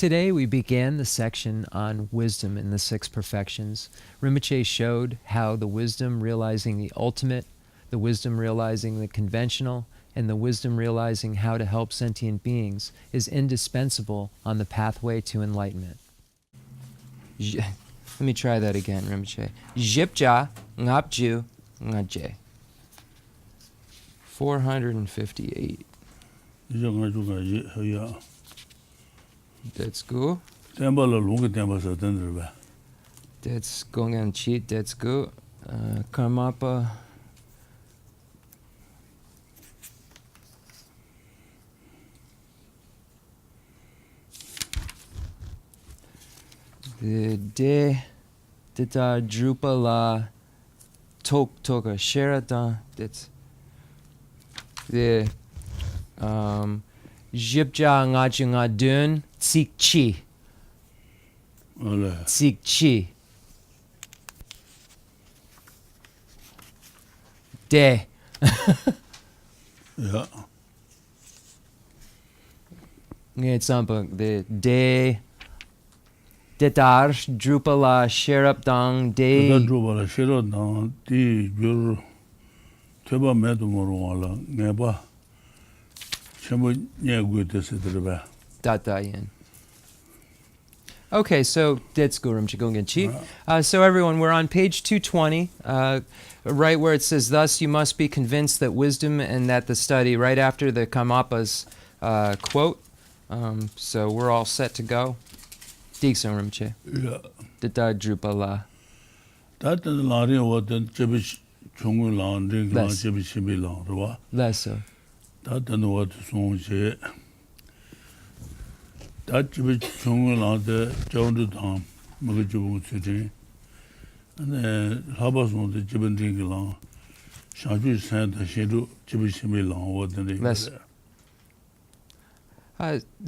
Today we began the section on wisdom in the six perfections. Rinpoche showed how the wisdom realizing the ultimate, the wisdom realizing the conventional, and the wisdom realizing how to help sentient beings is indispensable on the pathway to enlightenment. Let me try that again, Rinpoche. Jipja ngapju ngaje. 458. That's good. That's going on cheat, that's good. Karmapa. The de Dita Drupala Toka Sherata. That's the Jibja Ngajunga Dun Tsik Chi. Tsik Chi. De. Yeah. It's something. The de. Detar Drupala Sherapdang De. Drupala Sherapdang De Jur Tuba Medumorwala Neba Chemo Nyagutis. Datayan. Okay, so that's Gurum Chigunganchi. So everyone, we're on page 220, right where it says, thus you must be convinced that wisdom and that the study, right after the Kamapa's quote. So we're all set to go. Diksum Rinpoche. Yeah. Data Drupala. That is Lari what the Jebish Chungu Lang, Ring Lang, Jebish Lang, right? Less so. That is what Song said. That Jebish Chungu Lang, the John the Tom, Magajubu City, and then Habas on the Jibin Ring Lang, Shanju sent the Shidu Jebish Lang, what the name.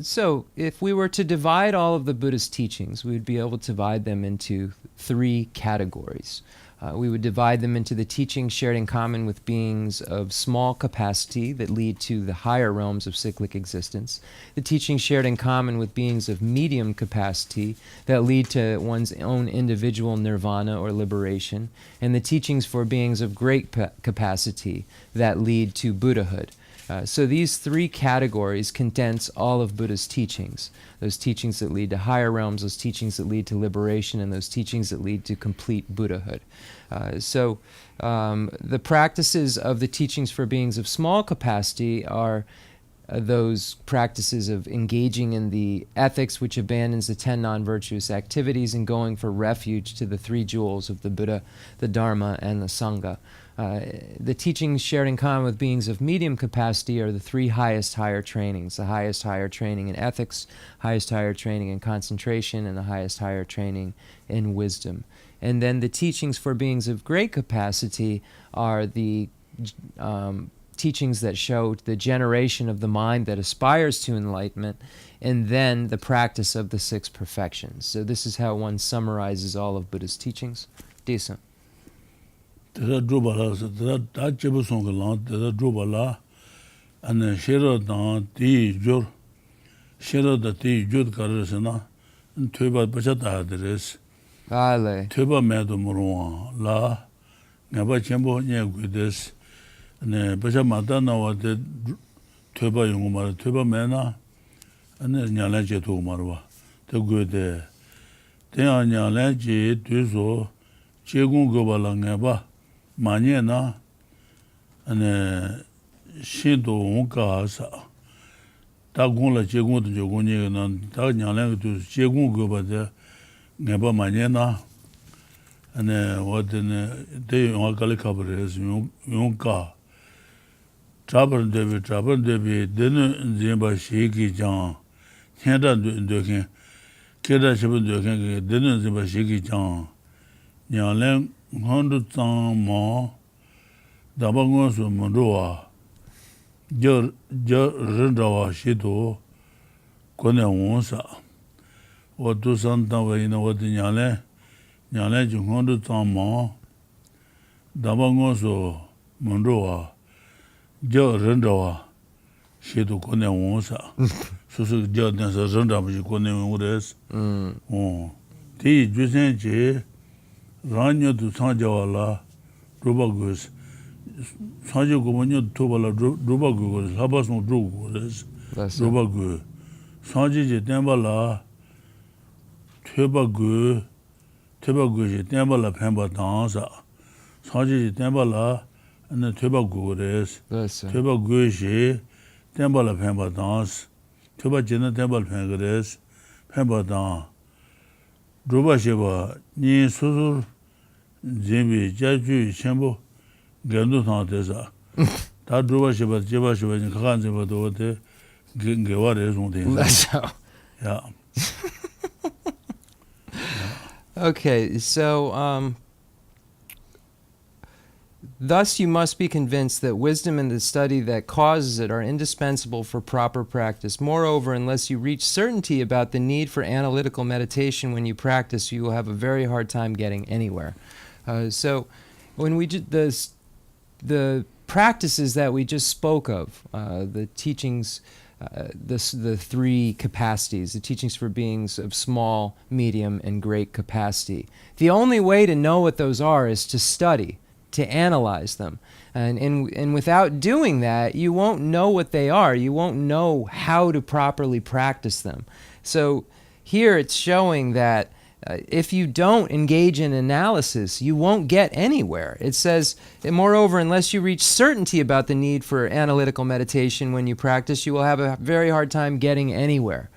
So, if we were to divide all of the Buddhist teachings, we would be able to divide them into three categories. We would divide them into the teachings shared in common with beings of small capacity that lead to the higher realms of cyclic existence, the teachings shared in common with beings of medium capacity that lead to one's own individual nirvana or liberation, and the teachings for beings of great capacity that lead to Buddhahood. So these three categories condense all of Buddha's teachings. Those teachings that lead to higher realms, those teachings that lead to liberation, and those teachings that lead to complete Buddhahood. So the practices of the teachings for beings of small capacity are those practices of engaging in the ethics which abandons the 10 non-virtuous activities and going for refuge to the three jewels of the Buddha, the Dharma, and the Sangha. The teachings shared in common with beings of medium capacity are the three highest higher trainings, the highest higher training in ethics, highest higher training in concentration, and the highest higher training in wisdom. And then the teachings for beings of great capacity are the teachings that show the generation of the mind that aspires to enlightenment, and then the practice of the six perfections. So this is how one summarizes all of Buddha's teachings. Decent. Tera Drupala, Tera Jebusong Lang, Tera Drupala, and then Shera Dang Di Jur, Shera da Di Jud Karisana, and Tuba Bachata Adres, Tuba Medumurwa, La, Naba Chembo Nyaguides, and Bachamatana was the Tuba Yungumar, Tuba Mena, and then Nyalaje to Marwa, the good there. Then Nyalaje, Duzo, Chegun Gobalangaba. Manyena and Shindo Unka sa Tagula Chegun to Joguni and Tagnalang to Chegun Gobada Neba Manyena and what in day on Calicabres Yunka Travel Devi, dinner Zimba Shiki Jan, Henda Dukin, Keda Shibun Dukin, dinner Zimba Shiki Jan, Nyalang. 100 tang ma dabangon su munduwa jar rindawa shido kone wonsa wadu santang wa ina wadu nyale ji 100 tang ma dabangon su munduwa jar rindawa shedo kone wonsa. Susu jaden sa randa mu kone wores. Ti jusen je ranyo du sanjawala rubagos. Sanjo gomonyo tobala rubagos habas no rubagos. Rubagos. Sanji je tembala Tebagu je tembala pemba dansa. Sanji je tembala and tebagu res. Tebagu je tembala pemba dans. Teba jena tembala pengres. Pemba dan. Druba sheba ni susur zembi jaju chenmo gendu tantesa. Ta druba sheba jeba sheba ni khan zemba do te gewa res unte. Yeah. Okay, so thus you must be convinced that wisdom and the study that causes it are indispensable for proper practice. Moreover, unless you reach certainty about the need for analytical meditation when you practice, you will have a very hard time getting anywhere. So when we did the practices that we just spoke of, the teachings, the three capacities, the teachings for beings of small, medium, and great capacity. The only way to know what those are is to study, to analyze them. And without doing that, you won't know what they are. You won't know how to properly practice them. So here it's showing that if you don't engage in analysis, you won't get anywhere. It says, moreover, unless you reach certainty about the need for analytical meditation when you practice, you will have a very hard time getting anywhere.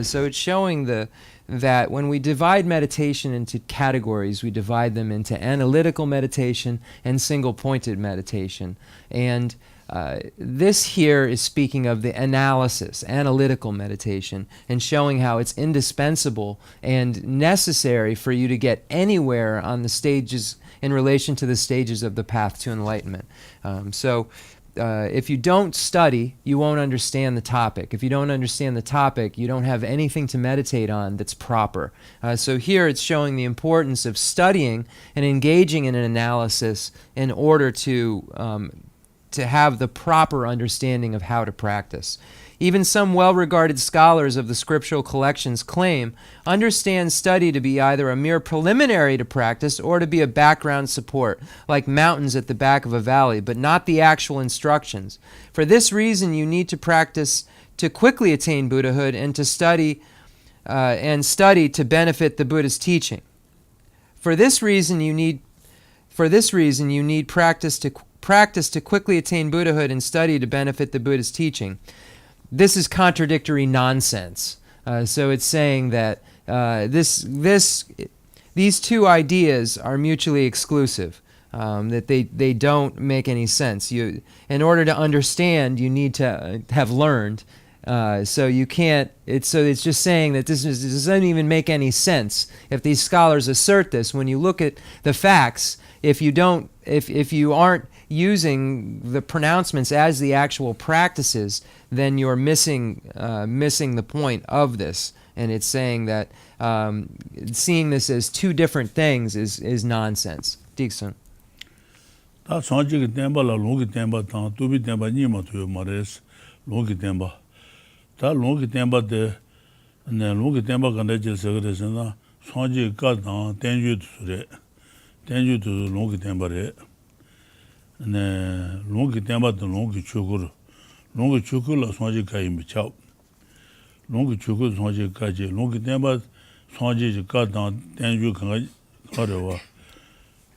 So it's showing that when we divide meditation into categories, we divide them into analytical meditation and single-pointed meditation. And this here is speaking of the analysis, analytical meditation, and showing how it's indispensable and necessary for you to get anywhere on the stages in relation to the stages of the path to enlightenment. If you don't study, you won't understand the topic. If you don't understand the topic, you don't have anything to meditate on that's proper. So here it's showing the importance of studying and engaging in an analysis in order to have the proper understanding of how to practice. Even some well-regarded scholars of the scriptural collections claim understand study to be either a mere preliminary to practice or to be a background support, like mountains at the back of a valley, but not the actual instructions. For this reason, you need to practice to quickly attain Buddhahood and to study to benefit the Buddha's teaching. For this reason, you need practice to quickly attain Buddhahood and study to benefit the Buddha's teaching. This is contradictory nonsense. So it's saying that these two ideas are mutually exclusive, that they don't make any sense. In order to understand, you need to have learned. So you can't. It's just saying that this doesn't even make any sense. If these scholars assert this, when you look at the facts, if you aren't using the pronouncements as the actual practices, then you're missing the point of this. And it's saying that seeing this as two different things is nonsense. Dixon. Ta sanji ki temba la longi temba ta tubi temba ni ma tu mares longi temba. Ta longi temba de ne longi temba kan de je segre sena sanji ka ta tenju tu re. Tenju tu longi temba re. Ne longi temba de longi chukur. Longi chukur la sanji ka im chao. Longi chukur sanji ka je longi temba sanji ka ta tenju kan ka re wa.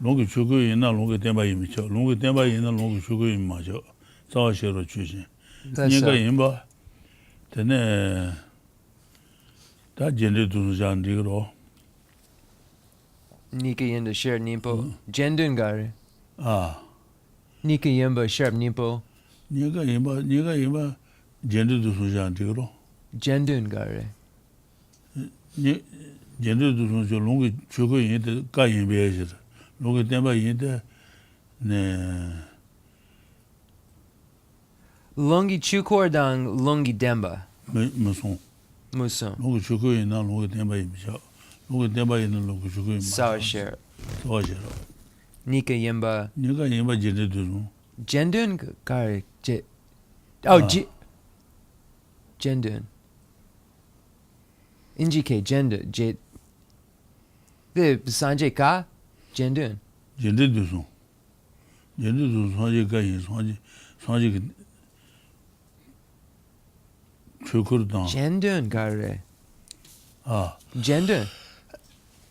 Longi chukur ina longi temba im chao. Longi temba ina longi chukur im ma chao. Sa shero chusin. Ni ka im ba. Tene ta jende tu jan digro. Nika yenda sher nimpo jendun gare. Nika yemba sher nimpo. Nika yemba jende tu jan digro. Jendun gare. Jende tu jan longi chukur ina ka yembe yeshir. Longi temba ina ne Longi chukor dang longi demba. Muson. Longi chukur ina longi temba im chao. Longi temba ina longi chukur im ma. Sawa share. Sawa share. Nika yemba jende tu. jendun gare. Jendun. Injike Jendu. The Sanjay Ka? Jendun. Jende dusun. Jende dusun sanji gayin sanji chukur dan. Jendun Gare. Ah. Jendun.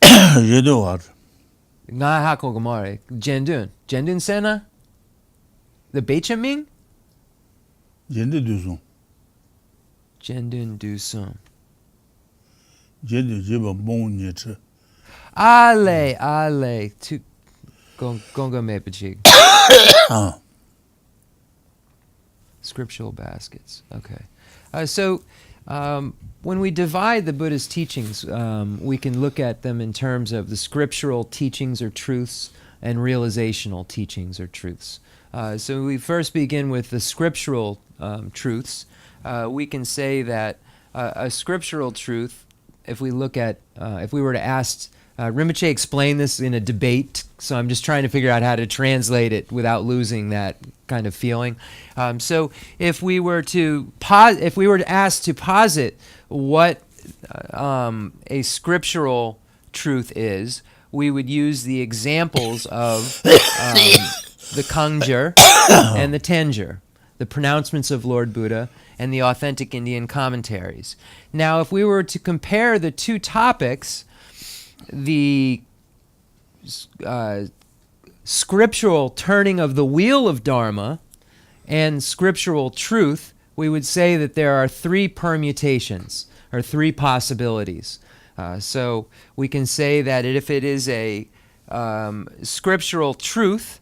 Jende war. Nga hako gamare. Jendun. Jendun Sena? The Bechaming? Jende dusun. Jendun Dusum. Jende jeba bon nyeche. Ale. Tu gonga mepachig. Scriptural baskets. Okay. So when we divide the Buddhist teachings, we can look at them in terms of the scriptural teachings or truths and realizational teachings or truths. So we first begin with the scriptural truths. We can say that a scriptural truth, if we look at, if we were to ask, Rinpoche explained this in a debate, so I'm just trying to figure out how to translate it without losing that kind of feeling. So if we were to ask to posit what a scriptural truth is, we would use the examples of the Kangjur and the Tenjur, the pronouncements of Lord Buddha, and the authentic Indian commentaries. Now, if we were to compare the two topics, the scriptural turning of the wheel of Dharma and scriptural truth, we would say that there are three permutations, or three possibilities. So we can say that if it is a scriptural truth,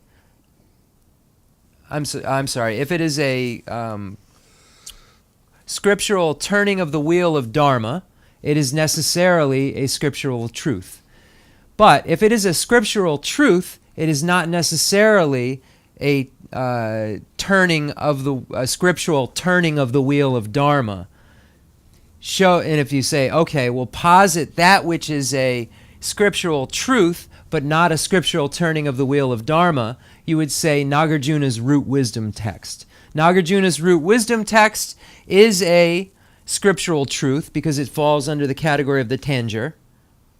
I'm sorry, if it is a scriptural turning of the wheel of Dharma, it is necessarily a scriptural truth. But if it is a scriptural truth, it is not necessarily a scriptural turning of the wheel of Dharma. And if you say, okay, well, posit that which is a scriptural truth, but not a scriptural turning of the wheel of Dharma, you would say Nagarjuna's root wisdom text. Nagarjuna's root wisdom text is a scriptural truth because it falls under the category of the Tanjur,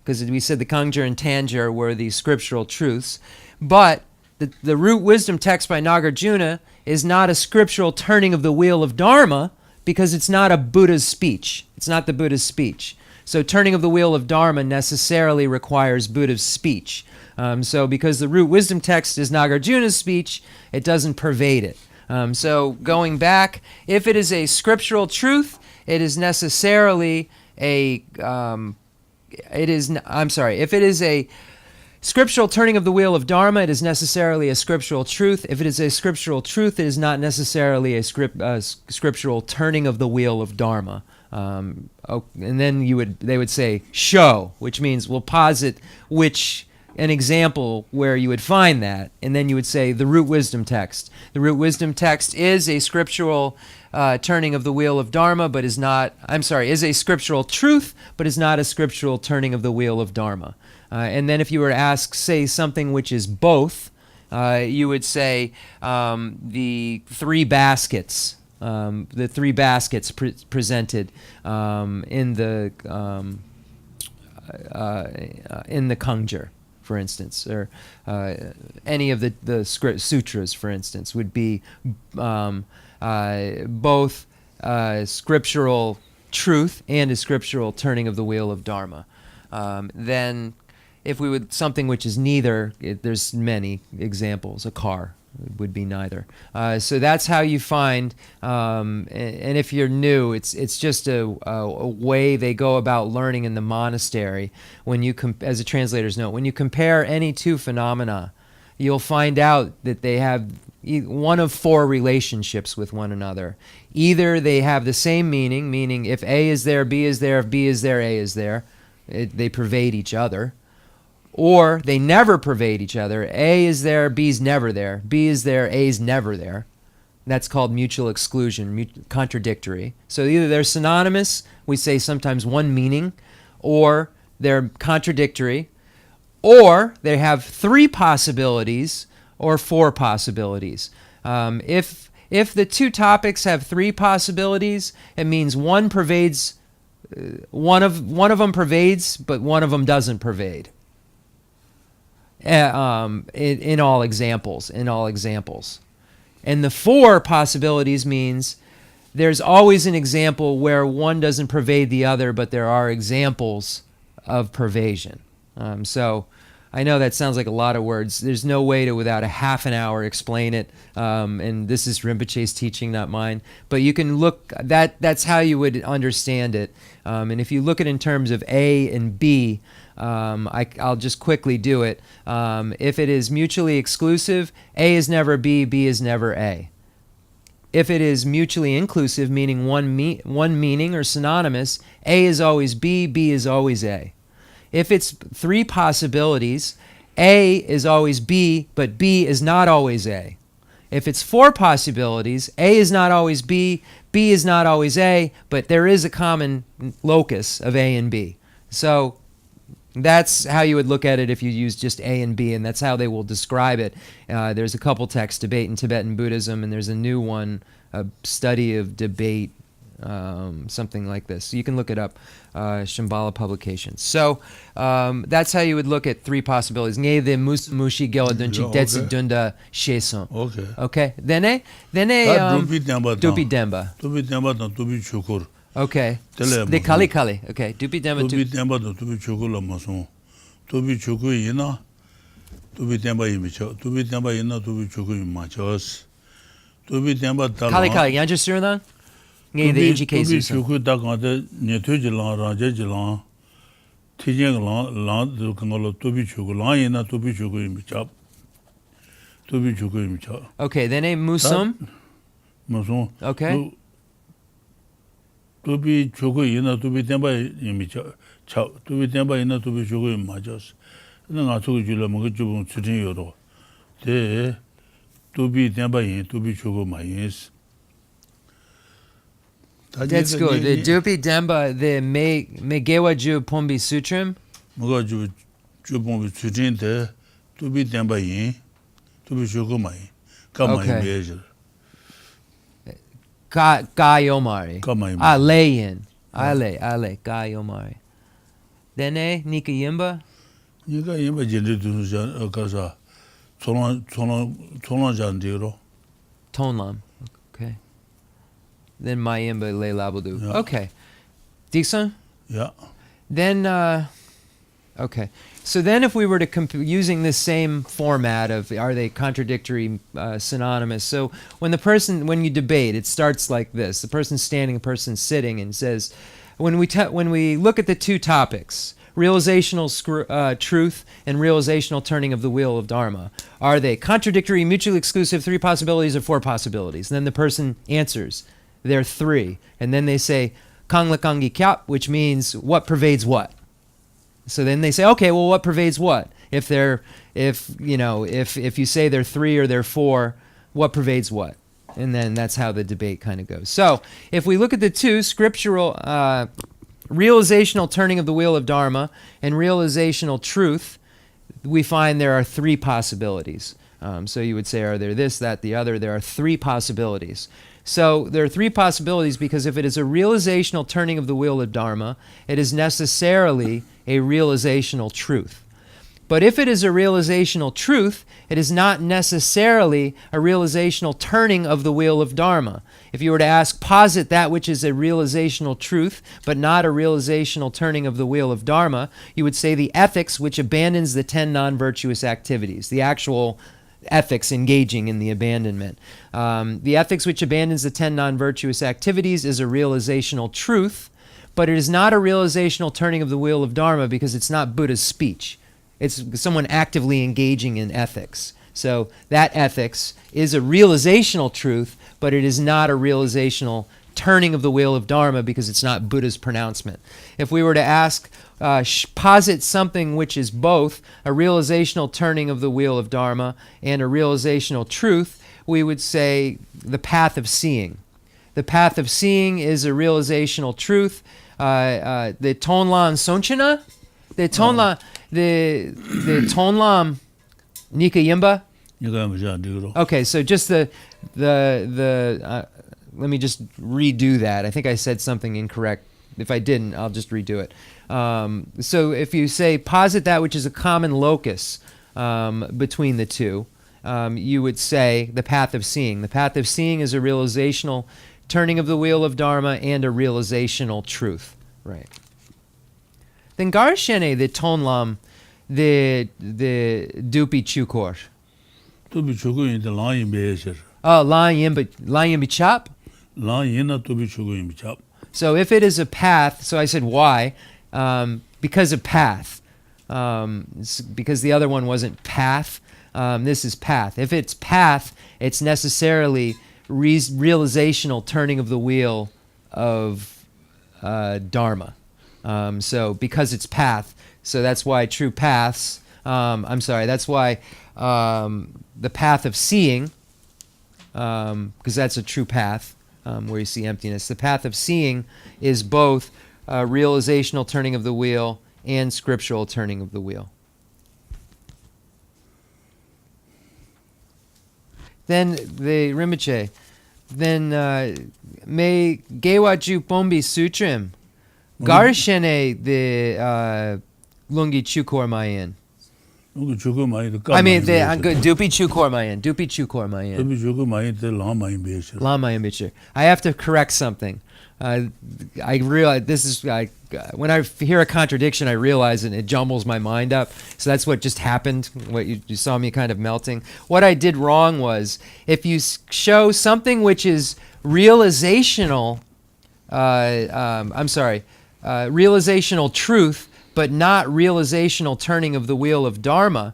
because we said the Kangjur and Tanjur were the scriptural truths. But the root wisdom text by Nagarjuna is not a scriptural turning of the wheel of Dharma because it's not a Buddha's speech. It's not the Buddha's speech. So turning of the wheel of Dharma necessarily requires Buddha's speech. So because the root wisdom text is Nagarjuna's speech, it doesn't pervade it. So going back, if it is a scriptural truth, it is necessarily a if it is a scriptural turning of the wheel of Dharma, it is necessarily a scriptural truth. If it is a scriptural truth, it is not necessarily a scriptural turning of the wheel of Dharma. And then they would say show, which means we'll posit an example where you would find that, and then you would say the root wisdom text. The root wisdom text is a scriptural turning of the wheel of Dharma, but is a scriptural truth, but is not a scriptural turning of the wheel of Dharma. And then if you were to ask, say, something which is both, you would say the three baskets. Presented in the Kangjur, for instance, or any of the sutras, for instance, would be both scriptural truth and a scriptural turning of the wheel of Dharma. Then, if we would something which is neither, there's many examples. A car would be neither. So that's how you find, and if you're new, it's just a way they go about learning in the monastery. When you, as a translator's note, when you compare any two phenomena, you'll find out that they have one of four relationships with one another. Either they have the same meaning if A is there, B is there, if B is there, A is there. They pervade each other. Or they never pervade each other. A is there, B's never there. B is there, A's never there. That's called mutual exclusion, contradictory. So either they're synonymous, we say sometimes one meaning, or they're contradictory, or they have three possibilities or four possibilities. If if the two topics have three possibilities, it means one pervades, one of them pervades, but one of them doesn't pervade. In all examples. And the four possibilities means there's always an example where one doesn't pervade the other, but there are examples of pervasion. So I know that sounds like a lot of words. There's no way to, without a half an hour, explain it. And this is Rinpoche's teaching, not mine. But you can look, that's how you would understand it. And if you look at it in terms of A and B, I'll just quickly do it. If it is mutually exclusive, A is never B, B is never A. If it is mutually inclusive, meaning one meaning or synonymous, A is always B, B is always A. If it's three possibilities, A is always B, but B is not always A. If it's four possibilities, A is not always B, B is not always A, but there is a common locus of A and B. So that's how you would look at it if you use just A and B, and that's how they will describe it. There's a couple texts, Debate in Tibetan Buddhism, and there's a new one, a study of debate, something like this. So you can look it up, Shambhala Publications. So that's how you would look at three possibilities. Ngay de mushi gela dunchi detsi dunda sheson. Okay. Dene dupi demba. Dupi demba na dupi chukur. Okay. De kali. Okay. Dupi demba dupi demba na dupi chukur la mason. Dupi chukur ina dupi demba imicha. Dupi demba ina dupi chukur imachas. Dupi demba dala. Kali. Yanja suran. Ngay de inji cases. Dupi chukur da kante netu jilang raja jilang. Tijeng lang du kangalo dupi chukur lang ina dupi chukur imicha. Dupi chukur imicha. Okay. Then a musum. Mason. Okay. Dupi chukur ina dupi demba imicha. Dupi demba ina dupi chukur imachas. Nga nga chukur jula mga chubung tsutin yoro. De dupi demba yin dupi chukur ma yins. That's good. The Dupi Demba, the Megewa Ju Pombi Sutram. Mga ju pombi tsutin de dupi demba yin dupi chukur ma yin. Ka ma yin bejil. Ga Yomari. Aleyin. Ale. Ga Yomari. Dene, Nika Yimba. Nika Yimba jindi dunu kasa. Tonlan jan diro. Tonlam. Okay. Then Mayimba Le Labudu. Yeah. Okay. Dixon? Yeah. Then, okay. So then if we were to using this same format of are they contradictory, synonymous. So when you debate, it starts like this. The person's standing, the person's sitting, and says, when we look at the two topics, realizational truth and realizational turning of the wheel of Dharma, are they contradictory, mutually exclusive, three possibilities or four possibilities? And then the person answers, they're three. And then they say, Kangla Kangi Kyap, which means what pervades what. So then they say, okay, well, what pervades what? If you say they're three or they're four, what pervades what? And then that's how the debate kind of goes. So if we look at the two, scriptural, realizational turning of the wheel of Dharma and realizational truth, we find there are three possibilities. So you would say, are there this, that, the other? There are three possibilities. So there are three possibilities because if it is a realizational turning of the wheel of Dharma, it is necessarily a realizational truth. But if it is a realizational truth, it is not necessarily a realizational turning of the wheel of Dharma. If you were to ask, posit that which is a realizational truth, but not a realizational turning of the wheel of Dharma, you would say the ethics which abandons the 10 non-virtuous activities, the actual ethics engaging in the abandonment. The ethics which abandons the 10 non-virtuous activities is a realizational truth, but it is not a realizational turning of the wheel of Dharma because it's not Buddha's speech. It's someone actively engaging in ethics. So that ethics is a realizational truth, but it is not a realizational turning of the wheel of Dharma because it's not Buddha's pronouncement. If we were to ask, posit something which is both a realizational turning of the wheel of Dharma and a realizational truth, we would say the path of seeing. The path of seeing is a realizational truth. The Tonlam Sonchana, the Tonlam Nika Yimba, Okay, so just let me just redo that. I think I said something incorrect. If I didn't, I'll just redo it. So if you say posit that which is a common locus between the two, you would say the path of seeing. The path of seeing is a realizational turning of the wheel of Dharma and a realizational truth. Right. Then Garshene the Tonlam the Dupi Chukor. Dupi Chukor in the Lion Bezer. Oh, Lion Bichap? Lion Dupi Chukor in Bichap. So if it is a path, so I said why? Because of path. Because the other one wasn't path. This is path. If it's path, it's necessarily realizational turning of the wheel of Dharma. So because it's path, so that's why true paths, that's why the path of seeing, because that's a true path, where you see emptiness. The path of seeing is both realizational turning of the wheel and scriptural turning of the wheel. Then the Rinpoche, then me Gewaju Pombi Sutrim, Garshene the Lungi Chukor Mayan. I mean, Dupi Chukor Mayan. Dupi Chukor Mayan. Dupi Chukor Mayan the Lama in Becher. Lama in Becher. I have to correct something. I realize this is when I hear a contradiction, I realize it jumbles my mind up. So that's what just happened. What you saw me kind of melting. What I did wrong was if you show something which is realizational, realizational truth, but not realizational turning of the wheel of Dharma,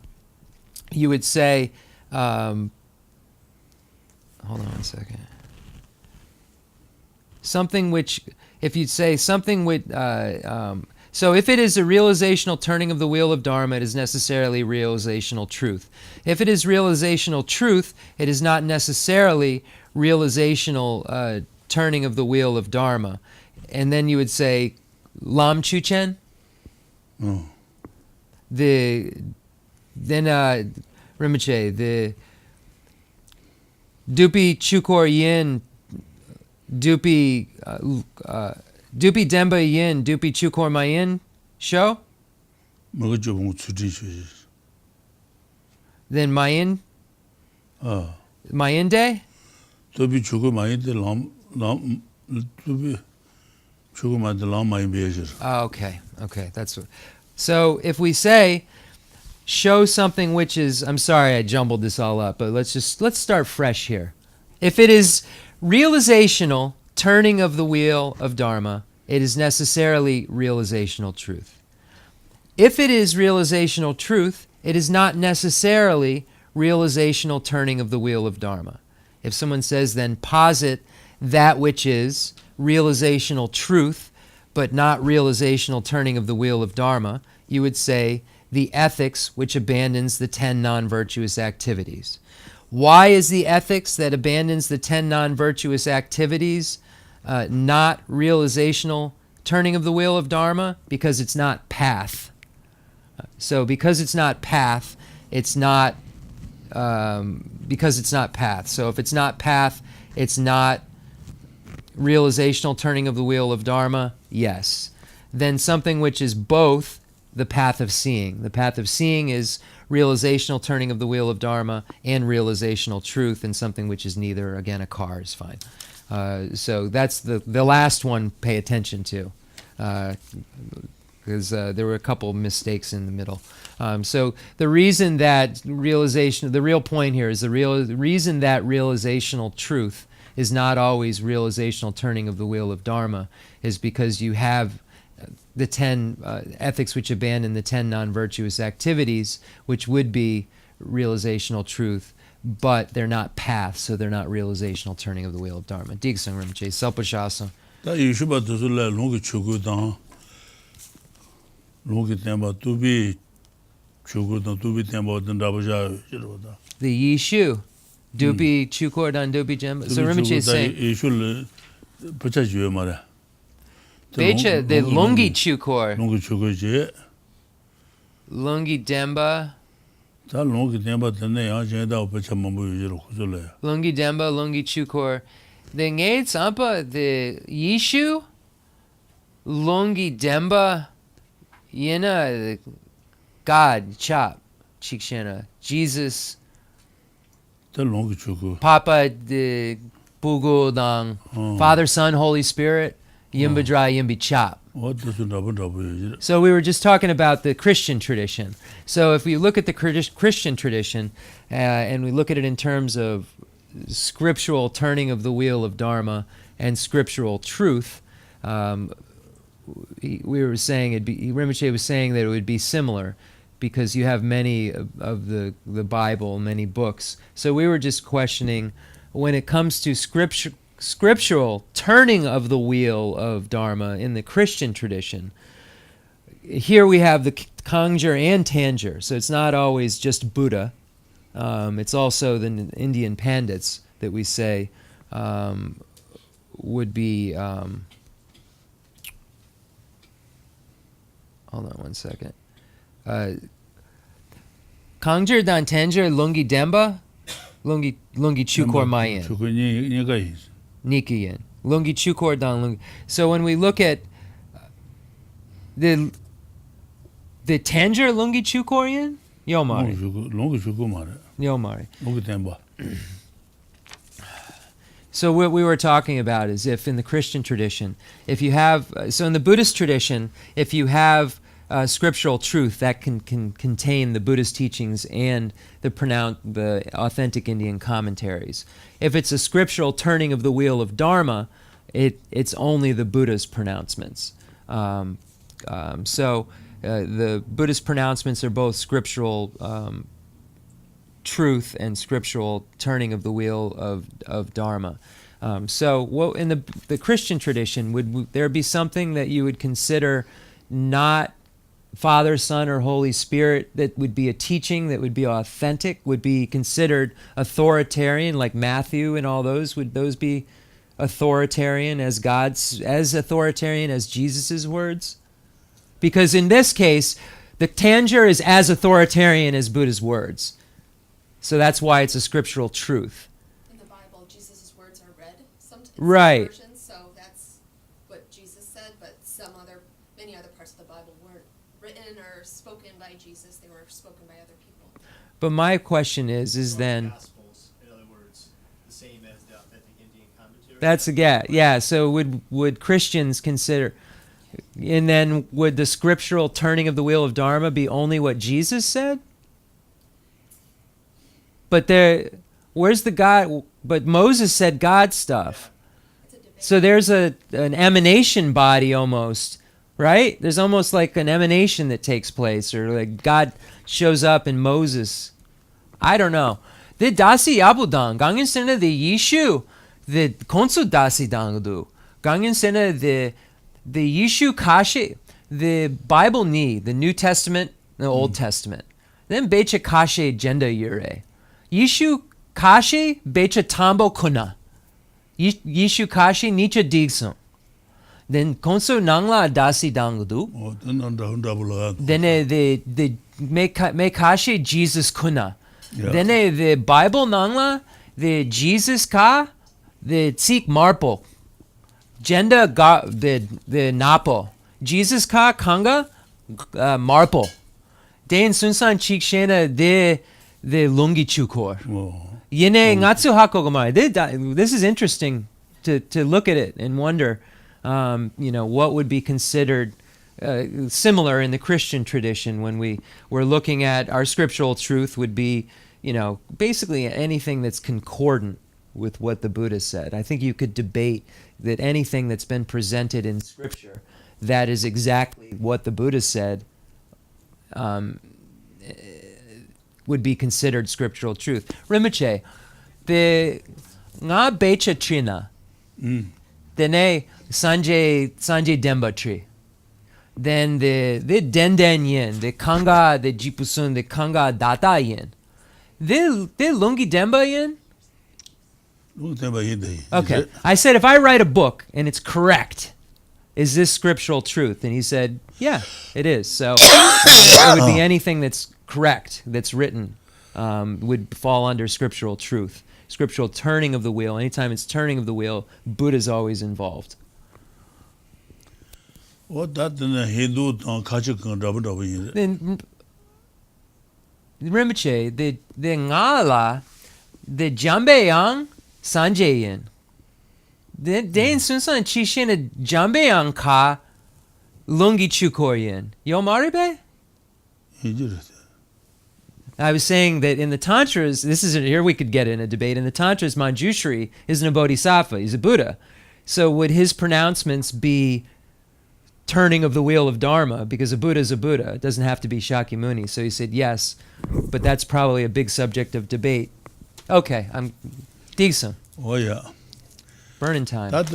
you would say, hold on one second. Something which, if you'd say something with, so if it is a realizational turning of the wheel of Dharma, it is necessarily realizational truth. If it is realizational truth, it is not necessarily realizational turning of the wheel of Dharma. And then you would say, Lam Chuchen? Oh. Rinpoche, the Dupi Chukor Yin, Dupi Demba Yin, Dupi Chukor Mayin show? Then Mayin? Mayin Day? Dupi Chukor Mayin the Dupi Chukor Mayin the Lam Mayin Bezer. Okay, that's what. So if we say, show something which is, I'm sorry I jumbled this all up, but let's start fresh here. If it is realizational turning of the wheel of Dharma, it is necessarily realizational truth. If it is realizational truth, it is not necessarily realizational turning of the wheel of Dharma. If someone says then posit that which is realizational truth, but not realizational turning of the wheel of Dharma, you would say the ethics which abandons the 10 non-virtuous activities. Why is the ethics that abandons the 10 non-virtuous activities not realizational turning of the wheel of Dharma? Because it's not path. So because it's not path, it's not, because it's not path. So if it's not path, it's not realizational turning of the wheel of Dharma, yes. Then something which is both the path of seeing. The path of seeing is realizational turning of the wheel of Dharma and realizational truth, and something which is neither, again, a car is fine. So that's the last one, pay attention to, because there were a couple mistakes in the middle. So the reason that the real point here is the reason that realizational truth is not always realizational turning of the wheel of Dharma is because you have the 10 ethics which abandon the 10 non-virtuous activities, which would be realizational truth, but they're not paths, so they're not realizational turning of the wheel of Dharma. Digsang Rinpoche, Salpashasa. Da Yeshuba Tuzula Lungi Chukudan, Lungi Temba, Tubi Chukudan, Tubi Temba, then Dabaja. The Yishu, Dupi Chukor Dan Dupi Jem. So Rinpoche is saying, Yeshul Pachaju Mara. Becha, the Lungi Chukor. Lungi Chukor, Lungi Demba. 다 롱기 템바 전에 야 제다 오페차 몸부 유지로 고절래. Lungi Demba, Lungi Chukor. The Ngay Tsampa, the Yishu, Lungi Demba, Yena, the God, Chop, Chikshena, Jesus, 다 롱기 주고. Papa, the Bugu Dang, Father, Son, Holy Spirit, Yimbadra, Yimbi Chop. 어디서 나보다고 유지. So we were just talking about the Christian tradition. So if we look at the Christian tradition and we look at it in terms of scriptural turning of the wheel of Dharma and scriptural truth, we were saying Rinpoche was saying that it would be similar because you have many of the Bible, many books. So we were just questioning when it comes to scriptural turning of the wheel of Dharma in the Christian tradition. Here we have the Kangjur and Tanjur, so it's not always just Buddha. It's also the Indian Pandits that we say would be. Hold on one second. Kangjur dan Tanjur Lungi Demba, Lungi Chukor Mayan. 주군이 얘가 있어. Nikiyan. Lungi Chukor dan Lungi. So when we look at the Tanjur Lungi Chukorian, Yomari. 롱기 주고 말해. Yomari. 롱기 템바. So what we were talking about is if in the Christian tradition, if you have, so in the Buddhist tradition, if you have scriptural truth that can contain the Buddhist teachings and the authentic Indian commentaries. If it's a scriptural turning of the wheel of Dharma, it's only the Buddha's pronouncements. So the Buddhist pronouncements are both scriptural truth and scriptural turning of the wheel of Dharma. So in the Christian tradition, would there be something that you would consider not Father, Son, or Holy Spirit that would be a teaching that would be authentic, would be considered authoritarian, like Matthew and all those? Would those be authoritarian as authoritarian as Jesus' words? Because in this case, the Tanjur is as authoritarian as Buddha's words. So that's why it's a scriptural truth. In the Bible, Jesus' words are read sometimes Right. in versions, so that's what Jesus said, but many other parts of the Bible weren't written or spoken by Jesus, they were spoken by other people. But my question is then... The Gospels, in other words, the same as the authentic Indian commentary. That's yeah. So would Christians consider, and then would the scriptural turning of the wheel of Dharma be only what Jesus said? But where's the God? But Moses said God stuff. It's a debate. So there's an emanation body almost, right? There's almost like an emanation that takes place, or like God shows up in Moses. I don't know. The dasi abudang gangin sena the Yishu, the konsu dasi dangdu gangin sena the Yishu kashi, the Bible ni, the New Testament, the Old Testament. Then becha kashi jenda yure. Yishu kashi becha tambo kuna. Yishu kashi nicha digsum. Then konsu nangla dasi dangdu. Then the me kashi Jesus kuna. Yeah. Then the Bible nangla the Jesus ka the tsik marpo. Jenda ga the napo. Jesus ka kanga marpo. Den sunsan chikshena the lungi chukor. Yene ngatsu hakogomai. This is interesting to look at it and wonder, what would be considered similar in the Christian tradition when we're looking at our scriptural truth would be, basically anything that's concordant with what the Buddha said. I think you could debate that anything that's been presented in scripture that is exactly what the Buddha said would be considered scriptural truth. Rinpoche, the nga becha trina, dene sanje demba tree. Then the denden yin, the kanga, the jipusun, the kanga data yin. The lungi demba yin? Okay. I said, if I write a book and it's correct, is this scriptural truth? And he said, yeah, it is. So it would be anything that's correct that's written would fall under scriptural truth. Scriptural turning of the wheel. Anytime it's turning of the wheel, Buddha's always involved. What that the Hindu kachi kan rabu yin. Then Rinpoche, the ngala, the jambeyang sanjayin. Den sunsan chishin jambeyang ka lungi chukoryin. Yo maribe? I was saying that in the Tantras, here we could get in a debate. In the Tantras, Manjushri isn't a bodhisattva, he's a Buddha. So would his pronouncements be turning of the wheel of Dharma? Because a Buddha is a Buddha. It doesn't have to be Shakyamuni. So he said yes, but that's probably a big subject of debate. Okay, I'm decent. Oh yeah. Burning time. That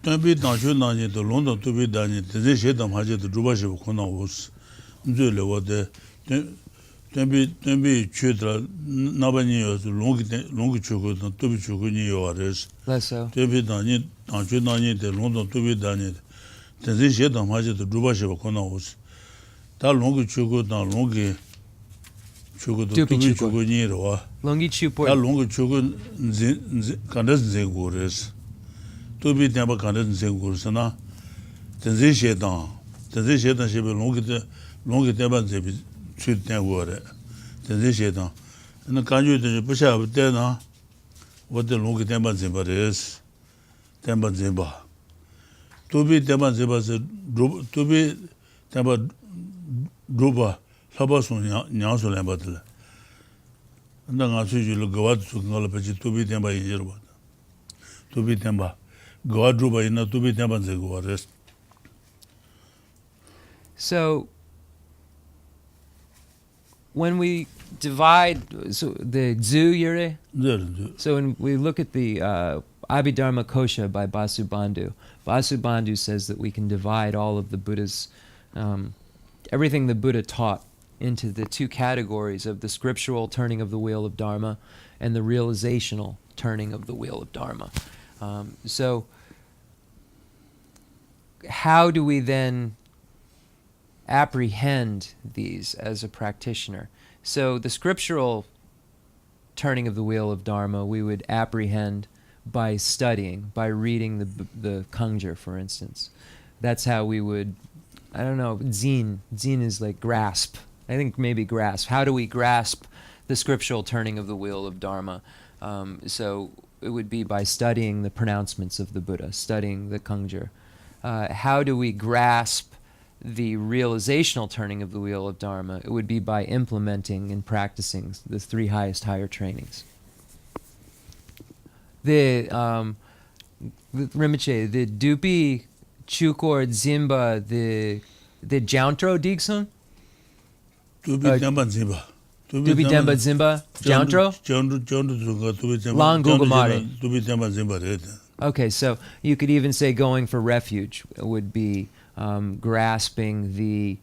don't be done to London to be done. The shade of Haji to Rubashi was don't be chudra nabani long chuku to be chukuni yours. Less so. To be done, don't you know the London to be done. The shade of Haji to Rubashi was that long chuku, not longi chuku to be chukuni or Longi chupor. that long chuku candace gores. To be never candace gorsana. The shade down. The shade and she belonged to long deban. Should never the shaitan. And the country to push out there now what the long temper zimba is. Temper zimba. To be temper zimba to be temper druba, Sabasun Nyansul Battle. And then I see you look out to Nolapachi to be temper in Yerba. To be temper. God druba in to be temper zimba rest. So when we divide the Dzu Yure, so when we look at the Abhidharma Kosha by Vasubandhu, Vasubandhu says that we can divide all of the Buddha's, everything the Buddha taught into the two categories of the scriptural turning of the wheel of Dharma and the realizational turning of the wheel of Dharma. So how do we then apprehend these as a practitioner? So the scriptural turning of the wheel of Dharma we would apprehend by studying, by reading the Khensur, for instance. That's how we would, I don't know, zin is like grasp. I think maybe grasp. How do we grasp the scriptural turning of the wheel of Dharma? So it would be by studying the pronouncements of the Buddha, studying the Khensur. How do we grasp the realizational turning of the wheel of Dharma? It would be by implementing and practicing the three higher trainings. The Rinpoche, the Dupi, Chukor, Zimba, the Jauntro Digsun? Dupi Demba Zimba. Dupi Demba Zimba? Jauntro? Long Gugumari. Dupi Demba Zimba. Okay, so you could even say going for refuge would be grasping the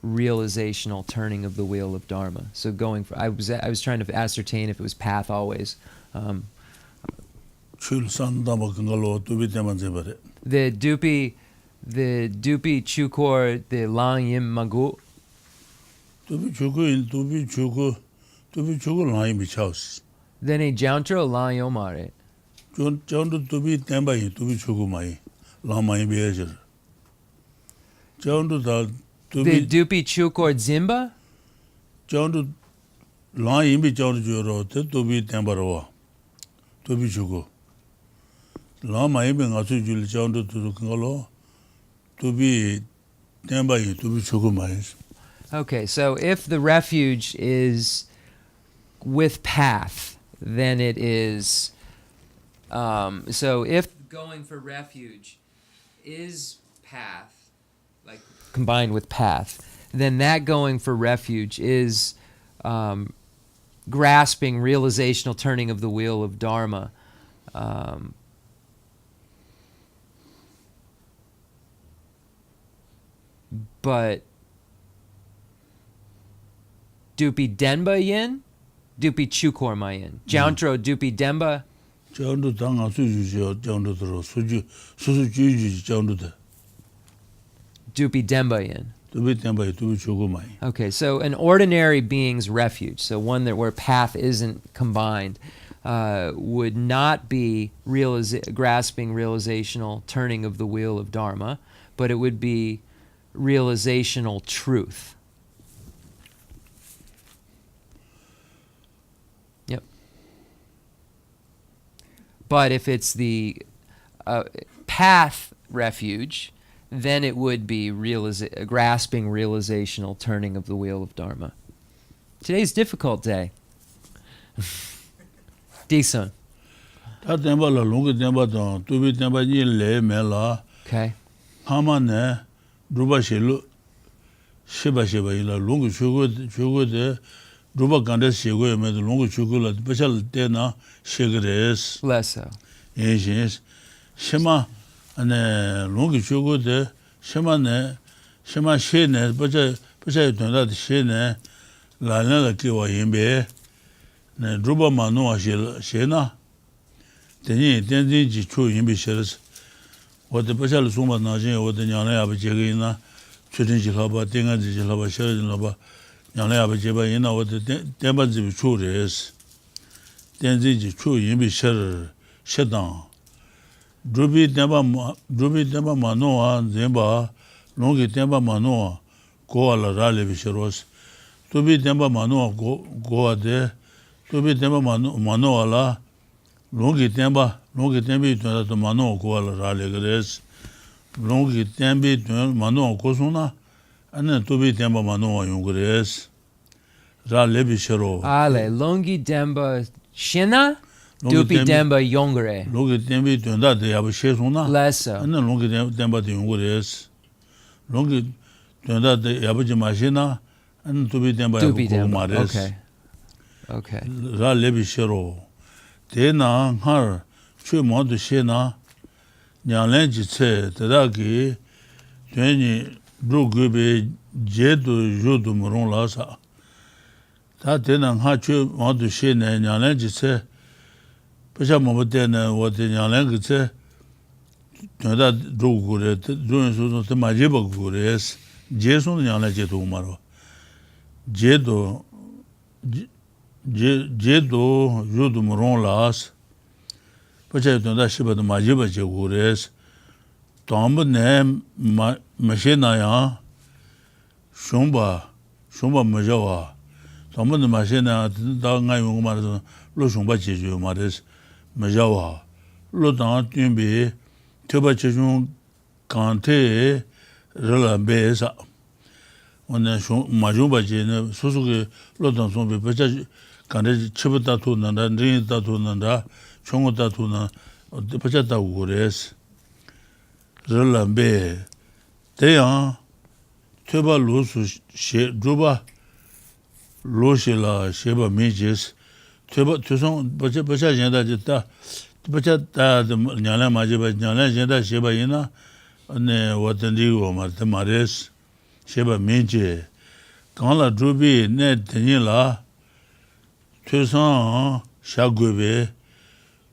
realizational turning of the wheel of Dharma. So going for, I was trying to ascertain if it was path always. The Dupi Chukor, the Lang Yim Magu. Dupi Chuku Lang Yim Chaus. Then a Jauntro Lang Yomare. Jauntro Dupi Demba Dupi Chuku Mai. Lang Mai Beager. The Dupi Chukor Zimba? Jauntro Lang Yim Jauntro Juro, Dupi Demba Roa. Dupi Chuku. Lang Mai Bing Asu Jul Jauntro to Kangalo. Dupi Demba Dupi Chuku Mai. Okay, so if the refuge is with path, then it is. So if going for refuge is path, like combined with path, then that going for refuge is grasping realizational turning of the wheel of Dharma. But Dupi Denba yin, Dupi Chukor mayin. Jauntro Dupi Denba. Jauntro Tanga Suju, Jauntro Suju, Suju Jauntro. Dupi Denba yin. Okay, so an ordinary being's refuge, so one that where path isn't combined, would not be grasping realizational turning of the wheel of Dharma, but it would be realizational truth. Yep. But if it's the path refuge, then it would be grasping realizational turning of the wheel of Dharma. Today's a difficult day. Decent. Okay. Less so. Shema ane longi chugo de shema shene bacha yutanda de shene la kiwa yinbe ne druba manu wa shena tenzin ji chu yinbe sheres wade bacha lu sumba na jin wade nyana ya bache ge ina chudin ji laba tenga ji laba sheres laba nyana ya bache ba ina wade tenba ji chu res tenzin ji chu yinbe shedan Drubi temba manoa zemba longi temba manoa goa la rale bisheros. Drubi temba manoa goa de drubi temba manoa la longi tembi tuna to manoa goa la rale gres. Longi tembi tuna manoa kosuna ane drubi temba manoa yungres. Rale bishero. Ale longi temba shena Dupi demba yongre. Longi tembi tunda de yabu shesuna. Less. Anna longi temba de yongres. Longi tunda de yabu jimashina. Anna tubi temba yabu kumares. Okay. Ra lebi shero. De na har chui modu shena. Nyalen jitse tadaki tueni dru gube jedu judu murung lasa. Ta de na har chui modu shena nyalen jitse Pasha Mabutena, what in Yalangace, Tunda Dugure, Duran to Majiba Gures, Jason Yanaje Umaro. Jedo, Judu Moron Las, Pasha Tunda Shiba the Majiba Jagures, Tomba name Machinaya, Shumba Majawa, Tomba the Machina, Danga Umar, Lushumba Jeju Maris. Majawa, Lodan Tumbi, Tubachun Kante, Rela Besa. On a Majuba Jane, Susuke, Lodan Sombi, Pacha, Kante Chibata Nanda, Rinta Nanda, Chongota Tuna, the Pachata Ures, Rela Be. They are Tuba Lusu, Druba, Lushila, Sheba Midges. Tuson Bacha Jenda Jita, Bacha Nyala Majiba, Nyala Jenda Sheba Ina, and Watandigo Martamares, Sheba Minche, Kanla Drubi, Ned Tenila, Tuson Shagube,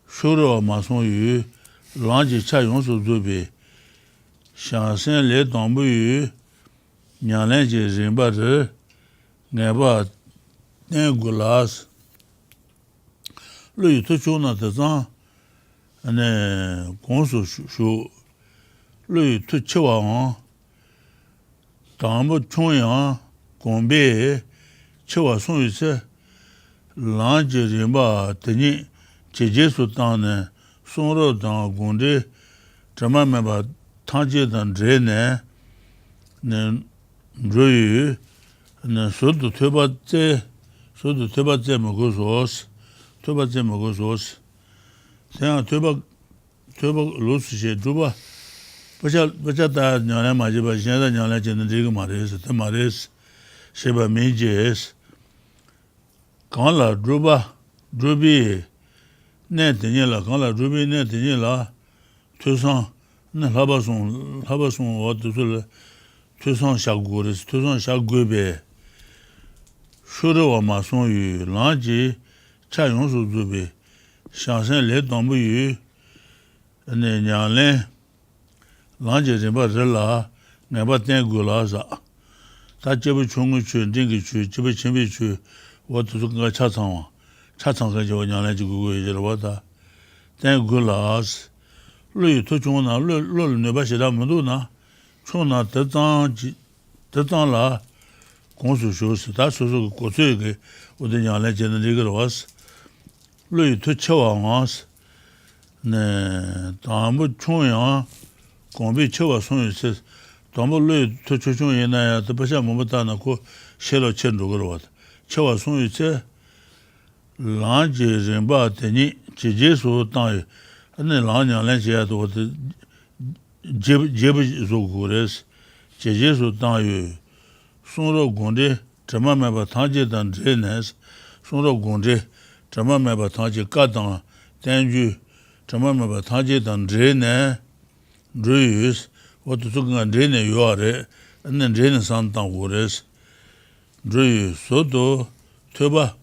Shuro Mason Yu, Lanji Chayonsu Drubi, Shansen Le Tombu Yu, Nyalenji Zimba, Neba Nengulas. Lui to chuna de zang ane gongsu shu lui to chewa ang dambu chongyang gongbe chewa song yu se lang je rinpa teni jeje su tang ne song ro tang gongde zhama meba tang je tang dre ne ro yu sodu tueba tse mo go sos Tuba Zemago sauce. Then Tuba Lucy, Tuba, Bachata, Nyana Majiba, Jana Nyana Generic Maris, the Maris, Sheba Midges, Kanla, Drubi, Net Daniela, Kanla, Drubi, Net Daniela, Tucson, Habason, what to Tucson Shaguris, Tucson Shagube, Shuro Mason, you, Lanji. Chayonsu Zubi, Shansen Le Tombu Yu, Nyanlen, Lanji Rimba Rela, Neba Tengula Za, 다 제부 중을 주 링기 주 집에 준비 주 와도 그가 차창와 차창가 저 냐래 지고 이제 와다 땡글라스 루이 토중나 룰 네바시라 문도나 총나 대장라 공수쇼스 다 소소 고수에게 어디 냐래 제는 이거 왔어 루이 토쳐와스 네 다음 총야 공비 쳐와 손에서 담을로 토초중에 나야 또 벌써 뭐부터나고 셰로 첸로로 왔다 쳐와 손에서 란제rem바더니 제제소 땅에 안에 란냐란제야도 제제조고레스 제제소 땅에 손으로 군데 점마마바 타제단 제네스 손으로 군데 점마마바 타제 까당 땡주 점마마바 타제단 제네 루이스 what to go and drain you are and then drain something wores Drew sodo tuba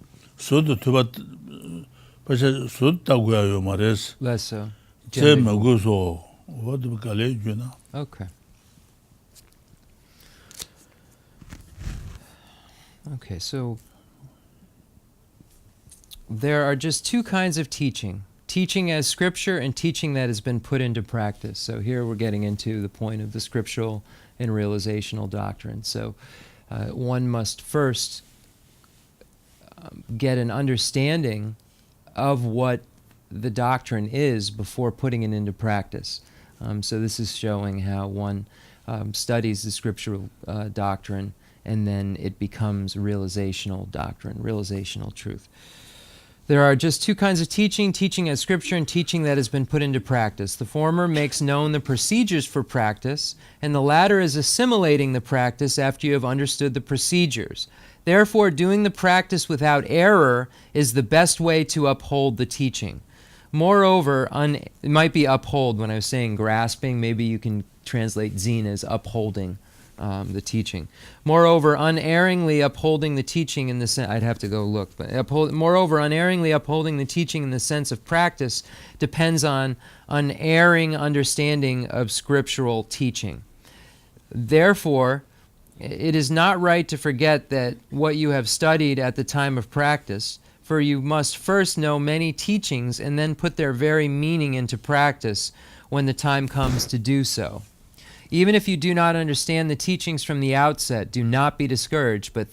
pasha sutta guayo mares Less so. Chenmo gozo what do call it you know Okay. Okay, so there are just two kinds of teaching. Teaching as scripture and teaching that has been put into practice. So here we're getting into the point of the scriptural and realizational doctrine. So one must first get an understanding of what the doctrine is before putting it into practice. So this is showing how one studies the scriptural doctrine and then it becomes realizational doctrine, realizational truth. There are just two kinds of teaching, teaching as scripture and teaching that has been put into practice. The former makes known the procedures for practice, and the latter is assimilating the practice after you have understood the procedures. Therefore, doing the practice without error is the best way to uphold the teaching. Moreover, it might be uphold when I was saying grasping. Maybe you can translate zine as upholding the teaching. Moreover, unerringly upholding the teaching in the sense, I'd have to go look, but moreover, unerringly upholding the teaching in the sense of practice depends on unerring understanding of scriptural teaching. Therefore, it is not right to forget that what you have studied at the time of practice, for you must first know many teachings and then put their very meaning into practice when the time comes to do so. Even if you do not understand the teachings from the outset, do not be discouraged, but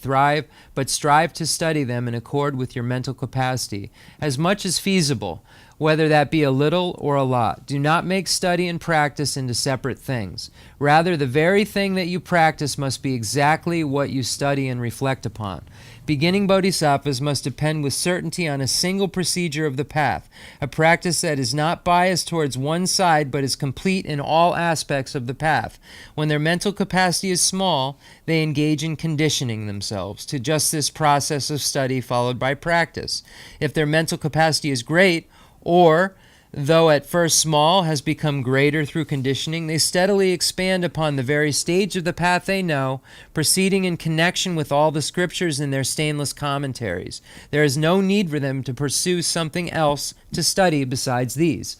strive to study them in accord with your mental capacity, as much as feasible, whether that be a little or a lot. Do not make study and practice into separate things. Rather, the very thing that you practice must be exactly what you study and reflect upon. Beginning bodhisattvas must depend with certainty on a single procedure of the path, a practice that is not biased towards one side but is complete in all aspects of the path. When their mental capacity is small, they engage in conditioning themselves to just this process of study followed by practice. If their mental capacity is great, or, though at first small, has become greater through conditioning, they steadily expand upon the very stage of the path they know, proceeding in connection with all the scriptures in their stainless commentaries. There is no need for them to pursue something else to study besides these.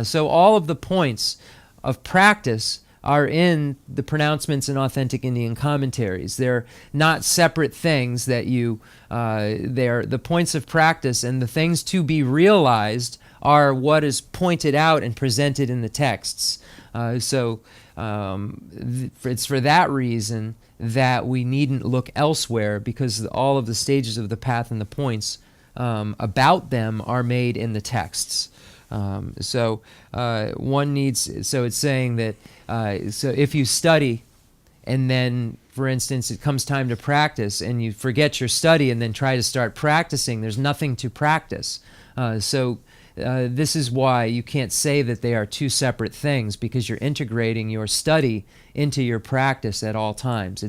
So all of the points of practice are in the pronouncements and authentic Indian commentaries. They're not separate things that they're the points of practice, and the things to be realized are what is pointed out and presented in the texts. It's for that reason that we needn't look elsewhere, because all of the stages of the path and the points about them are made in the texts. One needs, so it's saying that so if you study and then, for instance, it comes time to practice and you forget your study and then try to start practicing, there's nothing to practice. This is why you can't say that they are two separate things, because you're integrating your study into your practice at all times.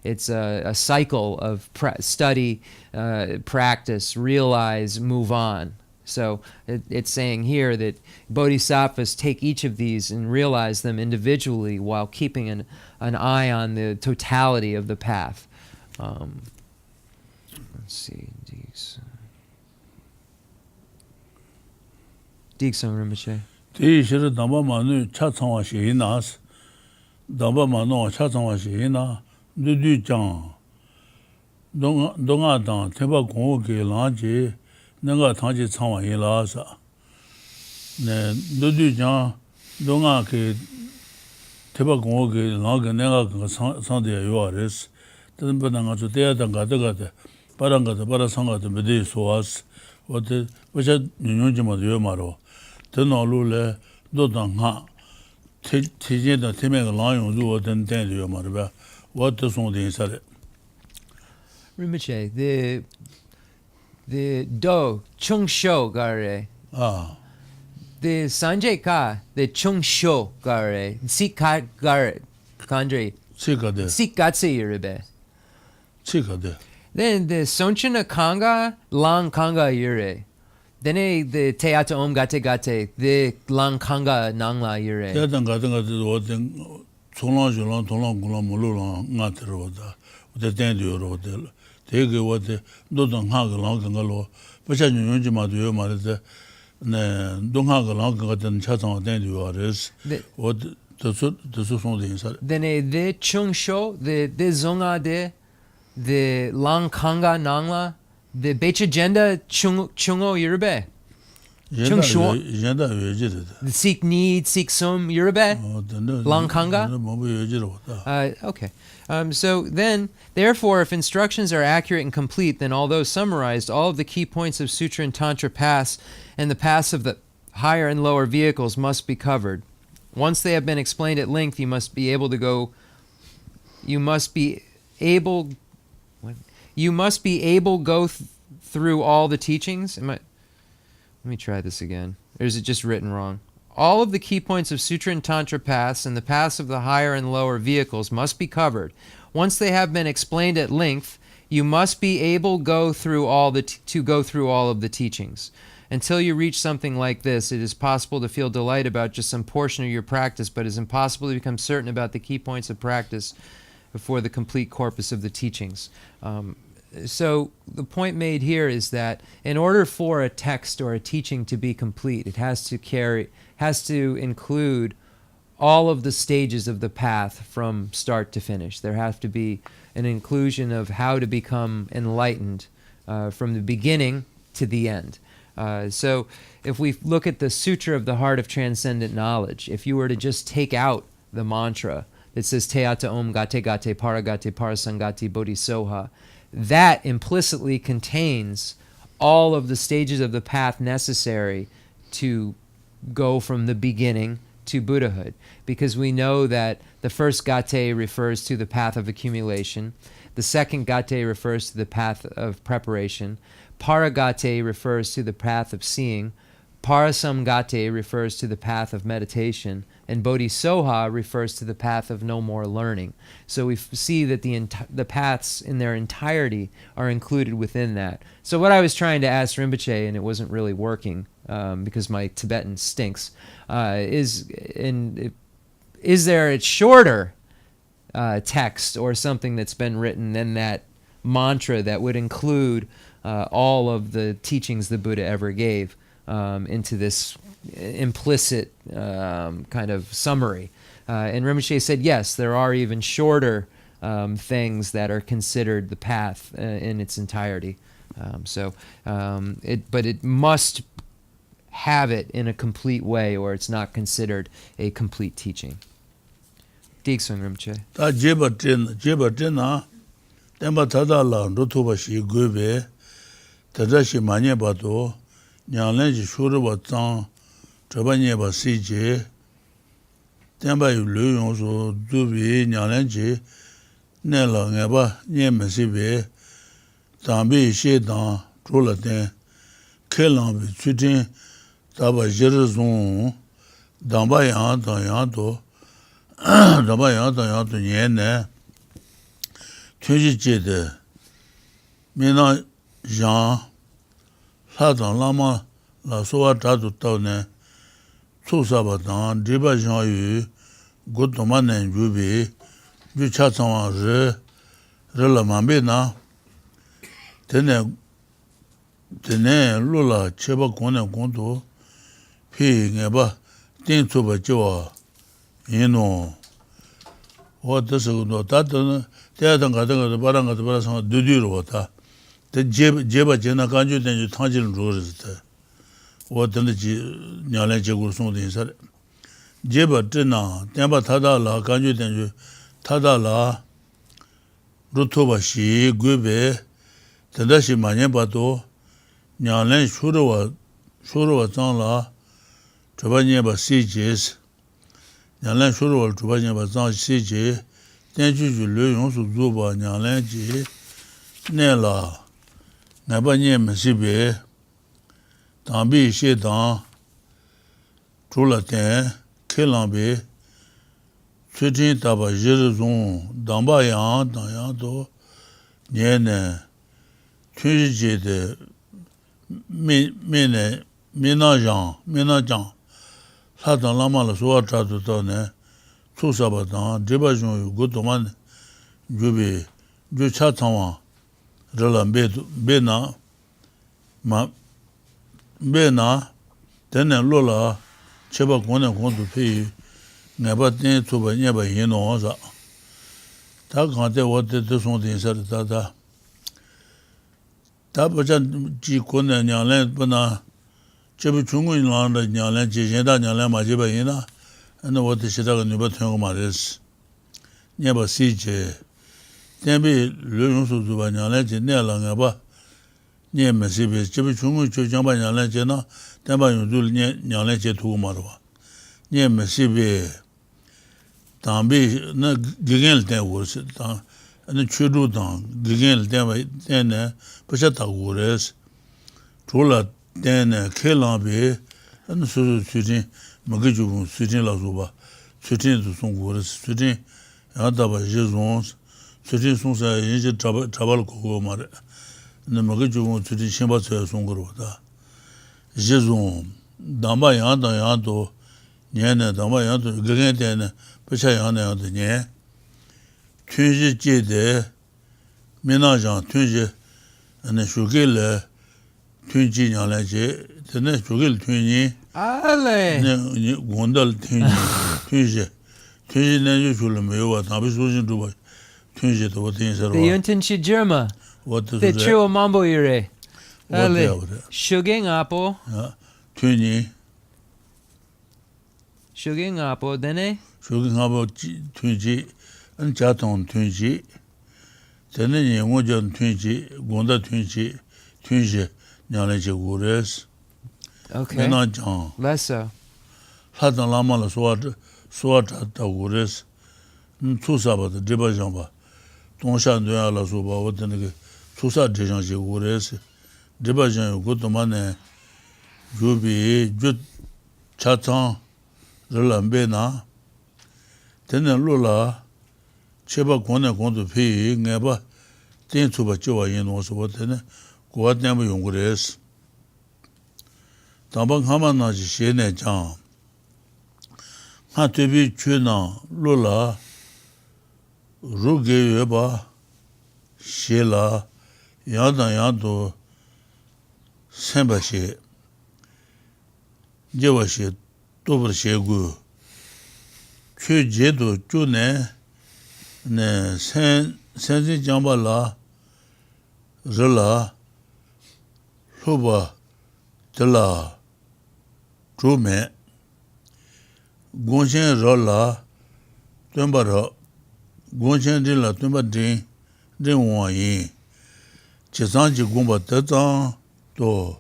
It's a cycle of study, practice, realize, move on. So it's saying here that bodhisattvas take each of these and realize them individually while keeping an eye on the totality of the path. Let's see. Diksong Rinpoche. Tishir Damba Manu Chatsangwa Shihinas, Damba Manu Chatsangwa Shihina, Dudu Chang, Donga Dang, Tempa Gong Ke Lanji, Nanga Tanji Changwa Yin La Sa. Dudu Chang, Donga Ke Tempa Gong Ke Langa Nanga Sangde Yuaris, Tempa Nanga Su Dea Danga Dagata, Parangata, Parasangata, Mede Soas, what the Nyunjima Yomaro, Teno Lule, Dodanga. Tijin da timega lang yu den den yu marba what the song din sare Rinpoche, the do chung sho gare, the sanjay ka the chung sho gare, sik ka gare, kandre chika sik gatse yurebe. de Then the sonchana kanga lang kanga yure. Then the teata om gate gate the lang kanga nangla yure. ya dan ga what den chonglang jong tonglang gong mo lang nga de ro da de den yu ro de de ge what the do dang ha ge lang ge lo ba cha nyun ji ma de yu ma de ne dong ha ge lang ge den cha zang den yu res what the song din sare Then the chung sho the zonga the lang kanga nangla the becha agenda chungo yurbe. Chung sho yenda yu ji de the seek need seek some yurbe. Lang kanga? Okay. So then, therefore, if instructions are accurate and complete, then although summarized, all of the key points of Sutra and Tantra paths and the paths of the higher and lower vehicles must be covered. Once they have been explained at length, you must be able go through all the teachings. Let me try this again. Or is it just written wrong? All of the key points of Sutra and Tantra paths and the paths of the higher and lower vehicles must be covered. Once they have been explained at length, you must be able to go through all of the teachings. Until you reach something like this, it is possible to feel delight about just some portion of your practice, but it is impossible to become certain about the key points of practice before the complete corpus of the teachings. So the point made here is that in order for a text or a teaching to be complete, it has to include all of the stages of the path from start to finish. There has to be an inclusion of how to become enlightened from the beginning to the end. So if we look at the Sutra of the Heart of Transcendent Knowledge, if you were to just take out the mantra that says Teata Om Gate Gate Paragate Parasangati Bodhisoha, that implicitly contains all of the stages of the path necessary to go from the beginning to Buddhahood. Because we know that the first gate refers to the path of accumulation, the second gate refers to the path of preparation, paragate refers to the path of seeing, parasamgate refers to the path of meditation, and bodhisoha refers to the path of no more learning. So we see that the paths in their entirety are included within that. So what I was trying to ask Rinpoche, and it wasn't really working because my Tibetan stinks, is there a shorter text or something that's been written than that mantra that would include all of the teachings the Buddha ever gave into this implicit kind of summary? And Rinpoche said, yes, there are even shorter things that are considered the path in its entirety. But it must have it in a complete way, or it's not considered a complete teaching. Diksung Rinpoche. Ta jeba tena, temba tada la rutuba shi gube, tada shi manye bato, nyanglen ji shuruba tang, chaba nyeba si je, temba yu lu yung su dubi nyanglen ji, ne la ngeba nye mesi be, tambi shi dang, chula ten, ke lang bi chutin, taba jir zung, damba yang dang yang to, damba yang dang yang to nye ne, tunji je de, mina yang, la dang lama la sowa tatu tau ne, tsu saba dang, driba yang yu, gu doma nen yu bi, ju cha tsangwa re la mambi na, tene lula cheba kone konto, pi ngeba ting tsuba jiwa ino, what the second that they don't got the baranga the barasang do do water. The jeba jena kanju then you tangent rose. What the Nyala Jagurson inside. Jeba Dina, Temba Tada la kanju then you Tada la Rutobashi, Gube, Tadashi Manyabato, Nyalan Shurawa Zangla, Trabanyaba Sieges, Nyalan Shurawa Trabanyaba Zang Siege, then you learn to Zuba Nyalanji, Nela, Nabanyam Sibe, Tambi Shedan, Trulatin, Kelambe, Sutin Taba Jerzon, Dambayan, Dayanto, Niene, Tunji de Minajan, Satan Lama la Soa Tratone, Susabatan, Jibajon, Gutoman, Jubi, Juchatawa, Rolambe, Bena, Tenen Lola, Cheba Kone Kontu Pi, Nabatin Tuba Neba Hinoza. Takante what the son inside Tata. Tabajan G. Kone Nyalan Bana, Chebu Chungu in Landa Nyalan, Jenda Nyalan Majiba Hina, and what the Shitaka Nubatungo Maris. Neba CJ. Tembi Lunusu Zuba Nyalan, Nelangaba. Nye Messibe, Chebu Chungu Chamba Nyalan Jena, Tamba Yudul Nyalan Chetu Marwa. Nye Messibe, Tambi, Gigel Ten was it, and the Chudu Dang, Gigel Ten, Pachata Wures, Tula Ten, Kelambe, and the Susu Sutin, Magiju, Sutin Lazuba, Sutin to some words, Sutin, Adaba Jezons, Sutin Sunsa, Inja Travel Kogomare. The Magaju to the Shimbatsu Songurota. Jezon, Damba Yanda Yanto, Niana, Damba Yanto, Gagatan, Pachayana and the Nye, Tunji Jede, Minajan, Tunji, and the Shugil, Tunji Yalaje, the next Shugil Tunji, Ale! Gondal Tunji, Tunji Najulameo, Tabisujan Duba, Tunji to what things are. The Yuntin Chijirma. What is The Chua Mambo Ire. Ale. What Shuging Apo. Tunji. Shuging Apo. Dene? Shuging about Tunji and Chaton Tunji. Teneni Mojan Tunji, Gonda Tunji, Tunji, Nyalaje Gures. Okay. Menajan. Less so. Satan Lama la Swat Gures. Tusaba the Dibajamba. Tonshan de la Suba, what the Tusa Dejan Gures. Dibajan, good man, Jubi, Jut Chatan, Lambena. Tenen Lula, Cheba Kone Konto Pi, Neba, Tin Tuba Chiwa Yin was what then, Guat Namba Yungures. Tabang Hamana Shene Jam. Hatubi Chuna, Lula, Ruge Yeba, Shela, Yada Yado, Sembashe, Jewashe, Tobershe. Chu Jedo June, ne Sensi Jambala, Rela, Luba, Tela, Drume, Gonshen Rola, Tumbara, Gonshen de la Tumbadin, Den Wanyi, Chesanji Gumba Tatan, to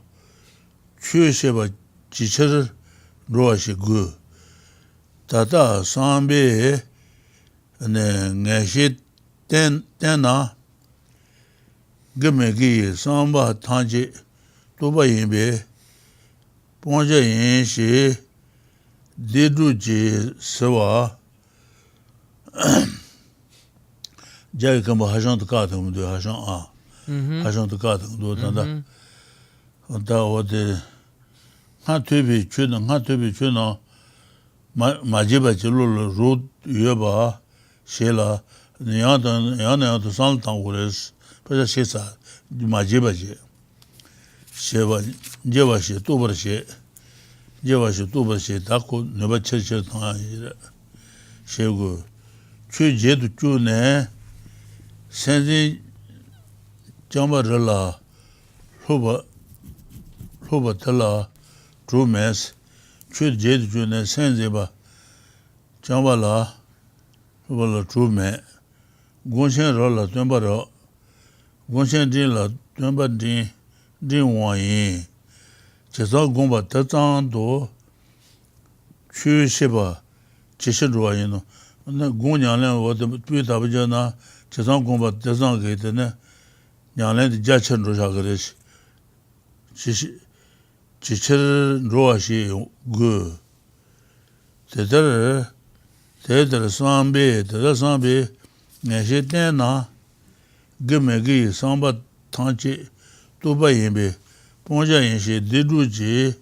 Chu Sheba Chicher, Roashi Gu. Tata Sambe Ngashi Tena Gimegi Samba Tanji Tuba Yimbe Ponja Yinshi Diduji Sewa Jagamba Hajan to Katum do Hajan A. Hajan to Katum do Tanda. That was the Hatubi Chuna. Majiba Chilul Root Yuba, Shela, Yana to Santangures, Pesasa, Majiba, Sheva, Jevashi, Tubershi, Taku, never church, Shegu, Chu Jedu Chu Ne, Senzi Jamba Rala, Huba Tala, True Mess, Chu Jedu Chu Ne, Senzi Ba, Jamba La, Huba La True Me, Gonshen Rala, Jamba Ra, Gonshen Din La, Jamba Din Wang Yin, Chesa Gomba Tatang Do, Chu Shiba, Chishin Rua Yin, Gong Nyanglen, what the Puyabajana, Chesang Gomba Tezang Gate, Nyanglen, Jachin Rosagaris, Chichir Roa Shi Gu. Tether Sambi, Tether Sambi, Nashitena, Gimegi, Samba Tanchi, Tuba Yimbi, Ponja Yinshi, Diduji,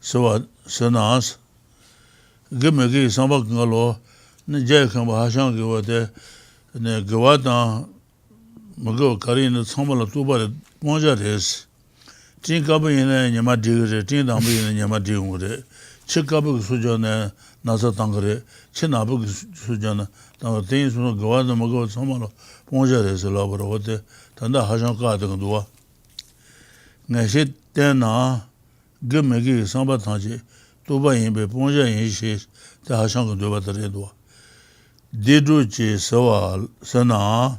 Sanas, Gimegi, Samba Galo, Najakam Hashang Gawate, Gawata, Mago Karin, Sambala Tuba, Ponja Res, Tinkabi in Yamadi, Tindambi in Yamadi, Chikabu Sujana, Nasa Tangare, Chinabu Sujana, things from Gawada Mago, Samala, Ponja Res, Laborahote, Tanda Hashanka, the Dua. Nashit Tena, Gimegi, Samba Tanji, Tuba Yimbe, Ponja Yinshi, the Hashanka Duba the Redua. Diduchi Sawa Sana,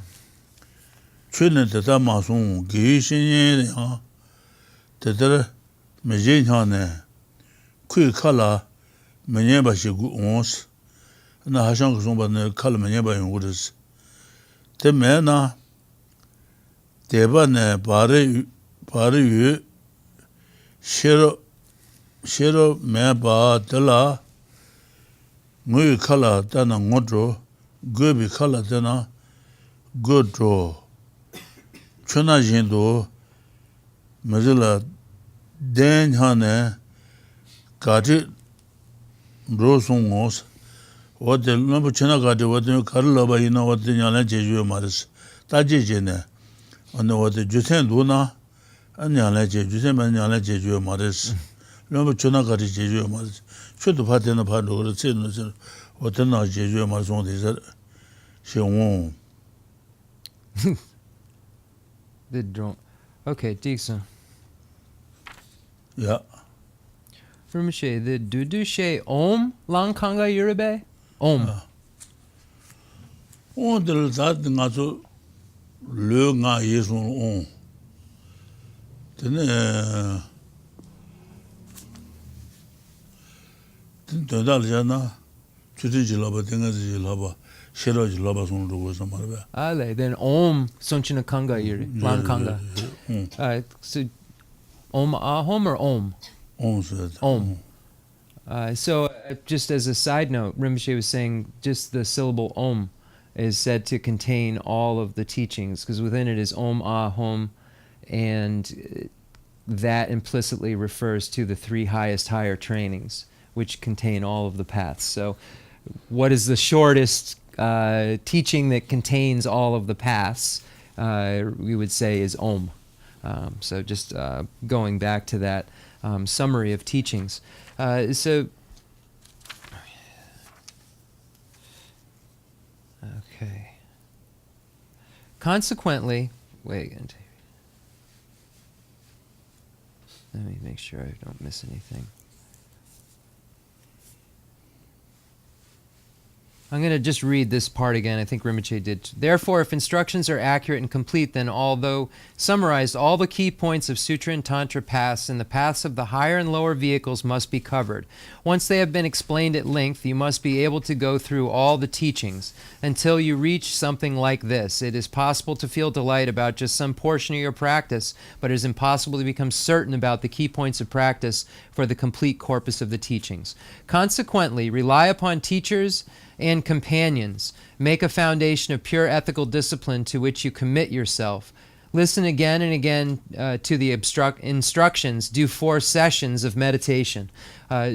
Trinit Tata Masun, Gishin, Tetra, Mejihane, Kui Kala, Menyeba Shigu Ons, and the Hashanka Sumba Kala Menyeba in Woods. Temena, Tebane, Pari, Shiro Meba, Tela, Mui Kala, Tana Ngodro, Gobi Kala Tana, Godro, Chuna Jindo, Mazilla, Den Hane, Kati, Brosungos, what the number Chenagati, what the Karlaba, you know what the Yana Jeju Maris, Tajijene, and what the Jusen Duna, and Yana Jeju, and Yana Jeju Maris, number Chenagati Jeju Maris, should have had in a part of the sin, what the not Jeju Maris on this, she won't. The drone. Okay, Dixon. Yeah. Rinpoche, the Dudushe Om Langkanga Yurube? Om. On the that not so long years on. Then Daljana, Treatise Laba, Tingazi Laba, Shiraj Laba on the was somewhere. Ale, then Om Sonchinakanga Yuri. Langkanga. So Om Ahom or Om? On said. Om. So just as a side note, Rinpoche was saying just the syllable Om is said to contain all of the teachings, because within it is Om Ahom, and that implicitly refers to the three highest higher trainings, which contain all of the paths. So what is the shortest teaching that contains all of the paths, we would say is Om. So just going back to that summary of teachings. Okay. Consequently, let me make sure I don't miss anything. I'm going to just read this part again. I think Rinpoche did. Therefore, if instructions are accurate and complete, then although summarized, all the key points of Sutra and Tantra paths and the paths of the higher and lower vehicles must be covered. Once they have been explained at length, you must be able to go through all the teachings until you reach something like this. It is possible to feel delight about just some portion of your practice, but it is impossible to become certain about the key points of practice for the complete corpus of the teachings. Consequently, rely upon teachers and companions. Make a foundation of pure ethical discipline to which you commit yourself. Listen again and again to the instructions. Do 4 sessions of meditation.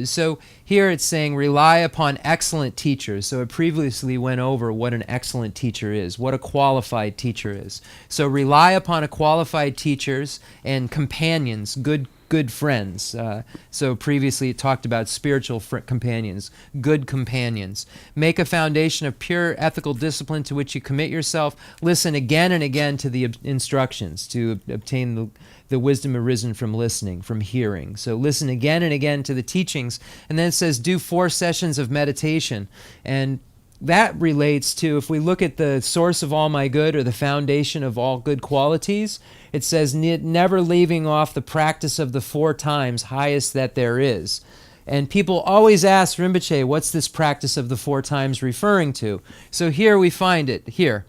So here it's saying rely upon excellent teachers. So it previously went over what an excellent teacher is, what a qualified teacher is. So rely upon a qualified teachers and companions, good good friends. So previously it talked about spiritual companions, good companions. Make a foundation of pure ethical discipline to which you commit yourself. Listen again and again to the instructions to obtain the wisdom arisen from listening, from hearing. So listen again and again to the teachings. And then it says do 4 sessions of meditation. And that relates to, if we look at the source of all my good, or the foundation of all good qualities, it says never leaving off the practice of the 4 times highest that there is. And people always ask Rinpoche, what's this practice of the 4 times referring to? So here we find it, here.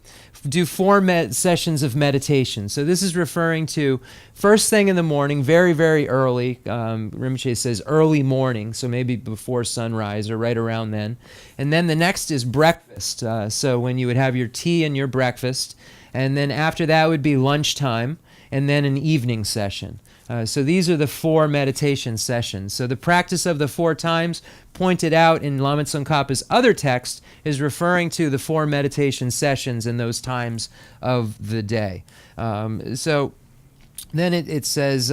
Do 4 sessions of meditation. So this is referring to first thing in the morning, very, very early. Rinpoche says early morning, so maybe before sunrise or right around then. And then the next is breakfast. So when you would have your tea and your breakfast. And then after that would be lunchtime, and then an evening session. So these are the 4 meditation sessions. So the practice of the 4 times pointed out in Lama Tsongkhapa's other text is referring to the 4 meditation sessions in those times of the day. So then it says,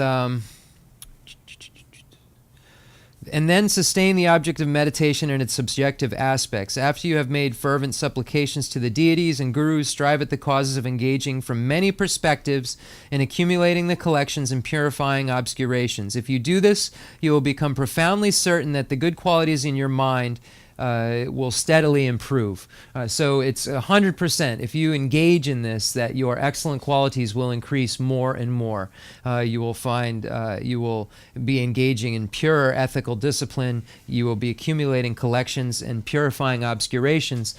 and then sustain the object of meditation in its subjective aspects. After you have made fervent supplications to the deities and gurus, strive at the causes of engaging from many perspectives in accumulating the collections and purifying obscurations. If you do this, you will become profoundly certain that the good qualities in your mind will steadily improve. So it's 100%. If you engage in this, that your excellent qualities will increase more and more. You will find you will be engaging in pure ethical discipline. You will be accumulating collections and purifying obscurations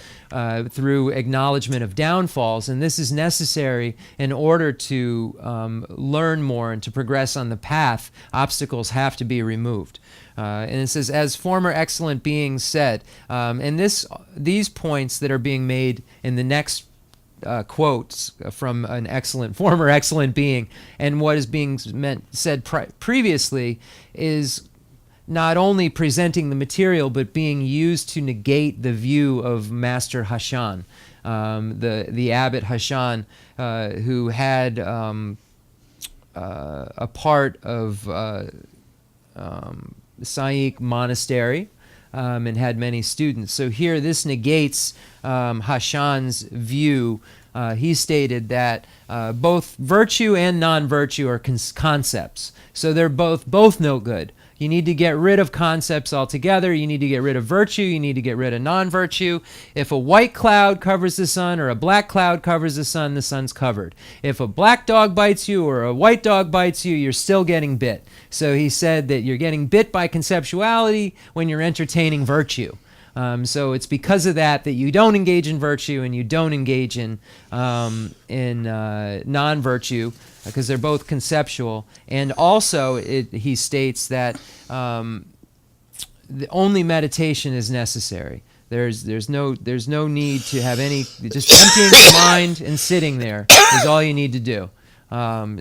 through acknowledgement of downfalls. And this is necessary in order to learn more and to progress on the path. Obstacles have to be removed. And it says, as former excellent beings said, and these points that are being made in the next quotes from an former excellent being, and what is being said previously is not only presenting the material, but being used to negate the view of Master Hashan, the Abbot Hashan, who had a part of Saik Monastery and had many students. So here this negates Hashan's view. He stated that both virtue and non-virtue are concepts. So they're both no good. You need to get rid of concepts altogether. You need to get rid of virtue. You need to get rid of non-virtue. If a white cloud covers the sun or a black cloud covers the sun's covered. If a black dog bites you or a white dog bites you, you're still getting bit. So he said that you're getting bit by conceptuality when you're entertaining virtue. So it's because of that you don't engage in virtue and you don't engage in non-virtue, because they're both conceptual. And also he states that only meditation is necessary. There's no need to have any, just emptying your mind and sitting there is all you need to do. And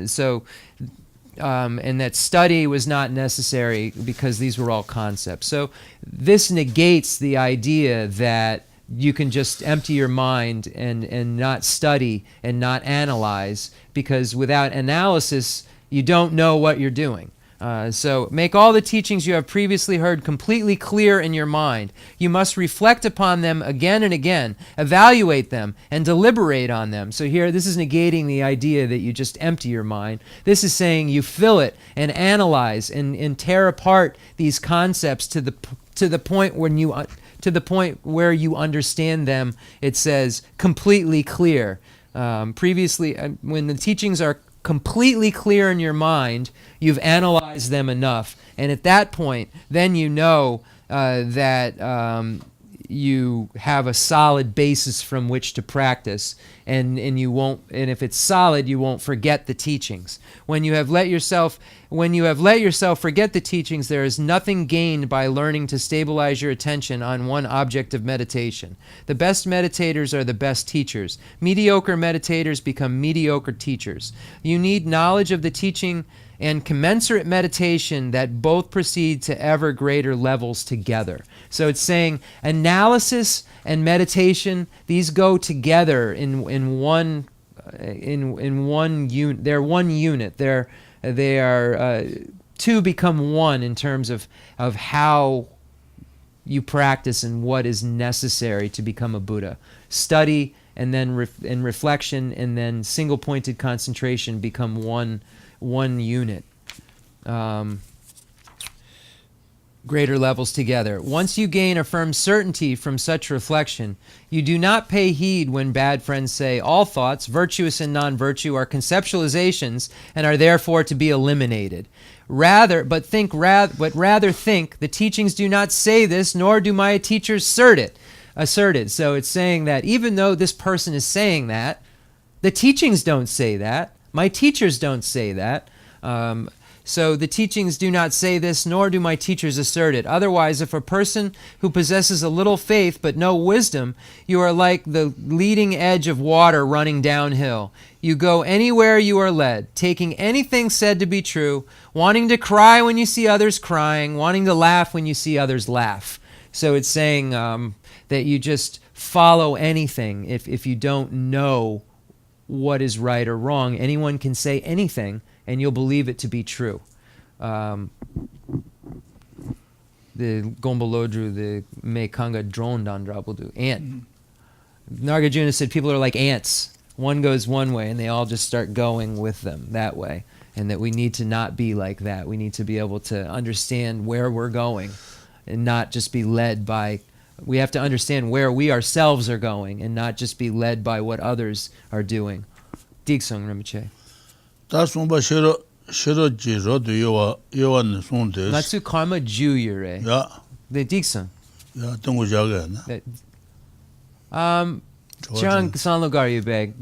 that study was not necessary because these were all concepts. So this negates the idea that you can just empty your mind and not study and not analyze, because without analysis, you don't know what you're doing. So make all the teachings you have previously heard completely clear in your mind. You must reflect upon them again and again, evaluate them, and deliberate on them. So here, this is negating the idea that you just empty your mind. This is saying you fill it and analyze and tear apart these concepts to the point where you understand them. It says completely clear. Previously, when the teachings are completely clear in your mind, you've analyzed them enough, and at that point, then you know that you have a solid basis from which to practice, and you won't. And if it's solid, you won't forget the teachings. When you have let yourself forget the teachings, there is nothing gained by learning to stabilize your attention on one object of meditation. The best meditators are the best teachers. Mediocre meditators become mediocre teachers. You need knowledge of the teaching and commensurate meditation that both proceed to ever greater levels together. So it's saying analysis and meditation, these go together in one unit. They're one unit. They are two become one in terms of how you practice and what is necessary to become a Buddha. Study and then and reflection and then single-pointed concentration become one unit. Greater levels together. Once you gain a firm certainty from such reflection, you do not pay heed when bad friends say all thoughts, virtuous and non-virtue, are conceptualizations and are therefore to be eliminated. Rather think the teachings do not say this, nor do my teachers assert it. So it's saying that even though this person is saying that, the teachings don't say that. My teachers don't say that. So the teachings do not say this, nor do my teachers assert it. Otherwise, if a person who possesses a little faith but no wisdom, you are like the leading edge of water running downhill. You go anywhere you are led, taking anything said to be true, wanting to cry when you see others crying, wanting to laugh when you see others laugh. So it's saying that you just follow anything if you don't know what is right or wrong. Anyone can say anything, and you'll believe it to be true. The Gombolodru, the Mekanga Drone Dandrabudu, ant. Nagarjuna said people are like ants. One goes one way, and they all just start going with them that way. And that we need to not be like that. We need to be able to understand where we're going and not just be led by... We have to understand where we ourselves are going and not just be led by what others are doing. Diksung Rinpoche. Natsu karma juyure. Yeah. The Diksung. Yeah, Tungu Jaga. Chang Sanlogar Yubeg.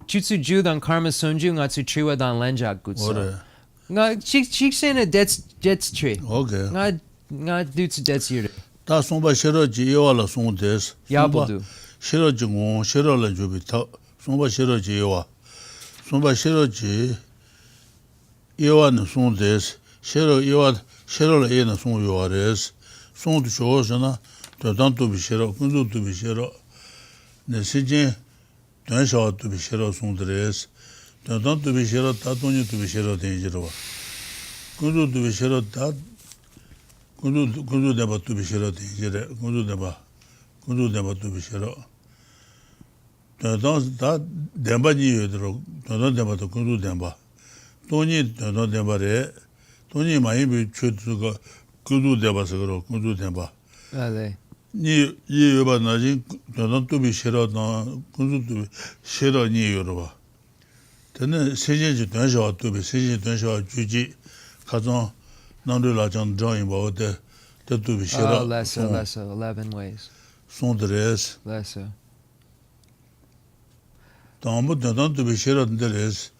Jutsu Judan karma sunju ngatsu triwa dan lenjak gutsu. Nga chiksena dets tree. Okay. Nga dutsu dets yure. Da Somba Shiroji Yola Song des. Yabudu. Shiroji Gon, Shirola Jubita. Somba Shiroji Yoa. Somba Shiroji Yoan Song des. Shiro Yoa, Shirola Ena Song Yoares. Song to Shosana, to Don to be Shiro, Kundu to be Shiro. Nesijin, Dunshaw to be Shiro Song dress. To Don to be Shiro, Tatoni to be Shiro Dangerova. Kundu to be Shiro Tat. Kundu deba to be Shiro Danger, Kundu deba to be Shiro. That Demba New Dro, Tono Deba to Kundu Demba. Tony Tono Demba Re, Tony Maimi Chutuga, Kundu Deba Sagro, Kundu Demba. Ni Yuba Najin, Tono to be Shiro, Kundu to be Shiro Ni Yoruba. Then Sejin Dunshaw to be Sejin Dunshaw Juji, Kazan. Drawing about the to be sure. Less 11 ways. Son dress. Lesser. Tambo don't to be sure there is.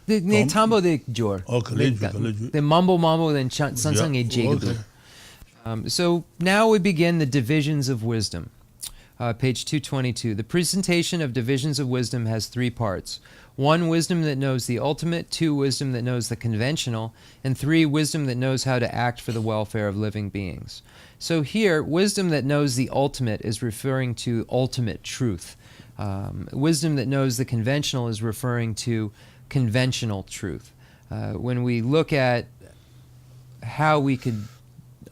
The Tambo de Jor. The Mambo then Sansang e Jigadu. So now we begin the divisions of wisdom. Page 222. The presentation of divisions of wisdom has three parts. 1, wisdom that knows the ultimate. 2, wisdom that knows the conventional. And 3, wisdom that knows how to act for the welfare of living beings. So here, wisdom that knows the ultimate is referring to ultimate truth. Wisdom that knows the conventional is referring to conventional truth. When we look at how we could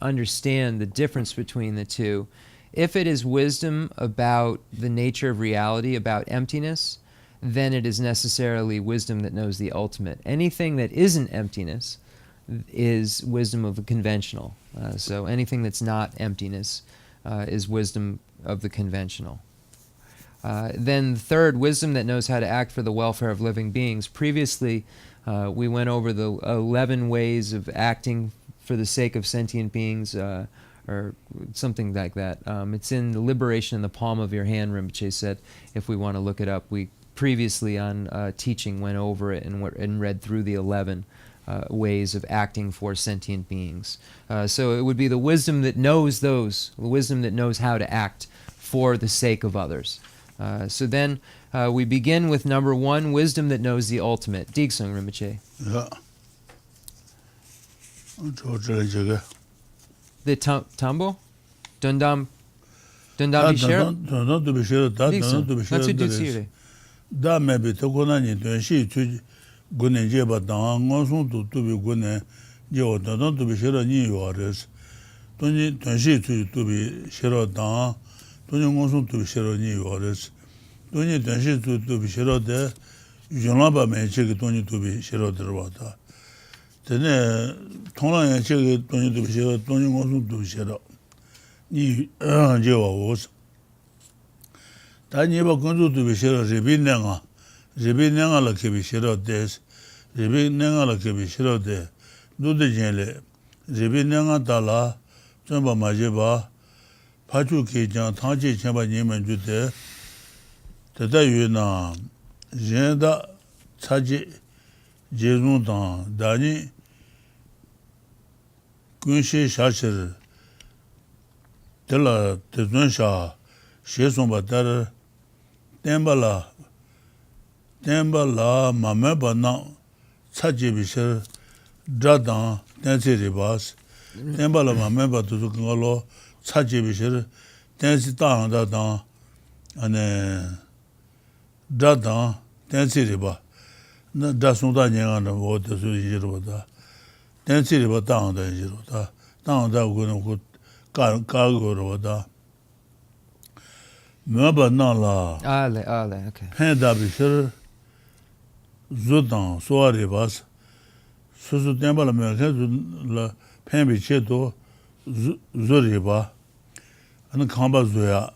understand the difference between the two, if it is wisdom about the nature of reality, about emptiness, then it is necessarily wisdom that knows the ultimate. Anything that isn't emptiness is wisdom of the conventional. So anything that's not emptiness is wisdom of the conventional. Then third, wisdom that knows how to act for the welfare of living beings. Previously, we went over the 11 ways of acting for the sake of sentient beings, or something like that. It's in the Liberation in the Palm of Your Hand, Rinpoche said, if we want to look it up. We previously on teaching went over it and read through the 11 ways of acting for sentient beings. So it would be the wisdom that knows those, the wisdom that knows how to act for the sake of others. So then we begin with number 1, wisdom that knows the ultimate. Digsung Rinpoche. Yeah. The Tambo? Dundam Bishera? Dundam to Bishera, Dundam to Bishera. Da maybe to go on in the she to Gunajeba down, also to be Gune, yo dadan to be shera ni yo res toni tanshi to be shera dan toni ngosung to be shera ni yo res toni tanshi to be shera de yonaba me che toni to be shera de wata tene tongla ya che toni to be shera toni ngosung to be shera ni je wa was ta ni ba konzu to be shera rebi nenga la ke be shera des rebi nenga la ke be shera de 누드 jenle rebi nenga dala chomba majeba pachu ke jang thangji chamba nyemen jude teta yuna jenda chaji jezun dan dani kunshi shashir tela tezun sha shesomba dar tembala mameba na chaji bishir Dradan, Tensi Ribas, Tembala Mameba to Kangolo, Sachi Bishir, Tensi Tang Dadan, and Dradan, Tensi Riba, Dasunda Yang and Water Sujiroda, Tensi Riba Tang the Jirota, Tang da Gunuk Cargo Roda. Maba Nala, Ale, okay. Penda Bishir, Zudan, Soa Ribas, 수수 땜발라 메케라 펜비 체도 조리바 아는 칸바 조야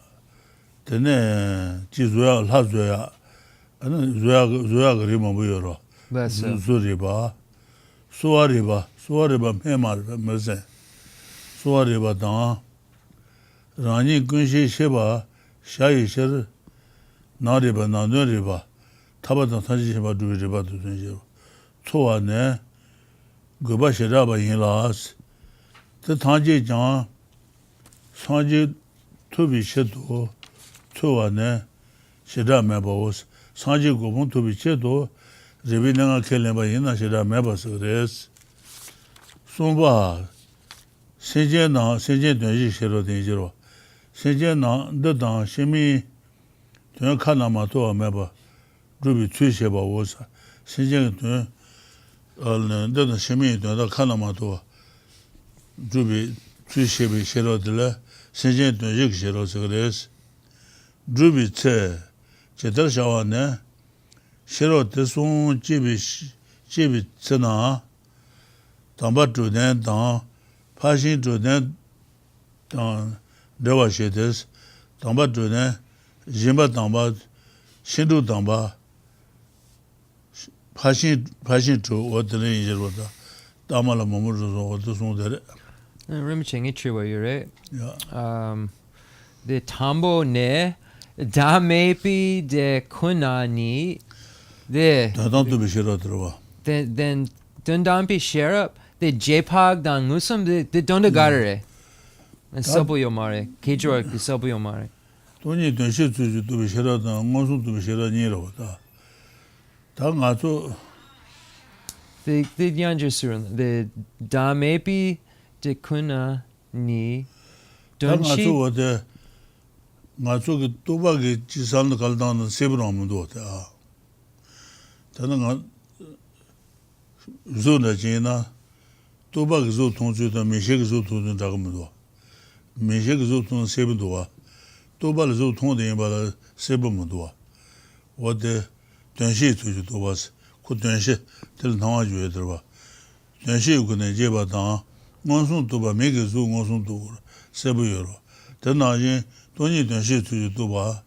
되네 지조야 라조야 아는 조야 그리면 뭐여로 That's 조리바 소아리바 메말 메세 소아리바 다 라니 군시 셰바 샤이셔 나리바 나너리바 타바다 사지시바 두리바 두든지요 초안에 goba shiraba yinlas the tangji jang sanji tubi shedo tuwane shira mebos sanji gobon tubi shedo rebi nanga kelemba yina shira mebos res sumba senje donji shiro denjiro senje na dedan shimi tuen kanama to meba rubi tui sheba wosa senje tuen dāna shimī dāna kānāma tōwa dhūbi tsui shebi shiro dhila sēnjēn dōn yik shiro sikarēs dhūbi tsē chetar shawa nē shiro tēsōng jibi tsē nā dāmba dhūdēn dāng pāshīn dhūdēn dāng rewa shētēs dāmba dhūdēn jimba dāmba shindu dāmba 파신 쪽 어디는 이제로다 담아라 몸을 줘 어디 손들에 Rimching it true, you're right. 야 The tambo ne damepi de kunani the 다단도 비시러 들어와 then dundampi share up the jpag dan ngusum the dondagare and sabu yomare kejor the sabu yomare 돈이 된시 주주도 비시러다 원수도 비시러 니로다 당아서 the yanjursurun the damepi de kunani 당아서 donchi 어디 나쪽에 또박이 지산을 갈다는 세브라면도 다 저는 조나지나 또박이 조 통주도 미식 조 통주 작음도 미식 조 통 세브도와 또발 조 통데 바 세브면도 어디 전시 주주도 와서 그 전시 들 나와 줘야 들어봐 전시 그네 제바다 원순도 봐 매게 조 원순도 세브여로 대나지 돈이 전시 주주도 봐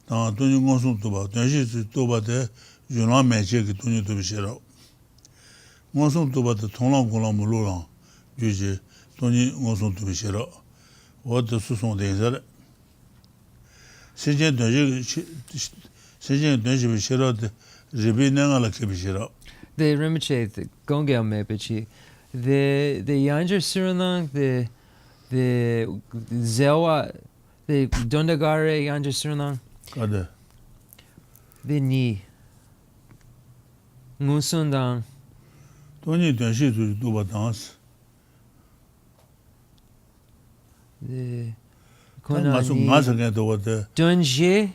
다 돈이 원순도 봐 전시 주주도 봐대 유나 매제게 돈이 도 비셔라 원순도 봐도 통랑 고랑 물로랑 주지 돈이 원순도 비셔라 어디 수송대서 세제 전시 세제 전시 비셔라 rebi nangala kebishira the Rinpoche the Gongel Mepechi the Yanjur Surinang the Zewa the Dondagare Yanjur Surinang kade the Ni Ngusundang 돈이 전시 주주도 봐당스 the 가서 가서게 도와대 Dunje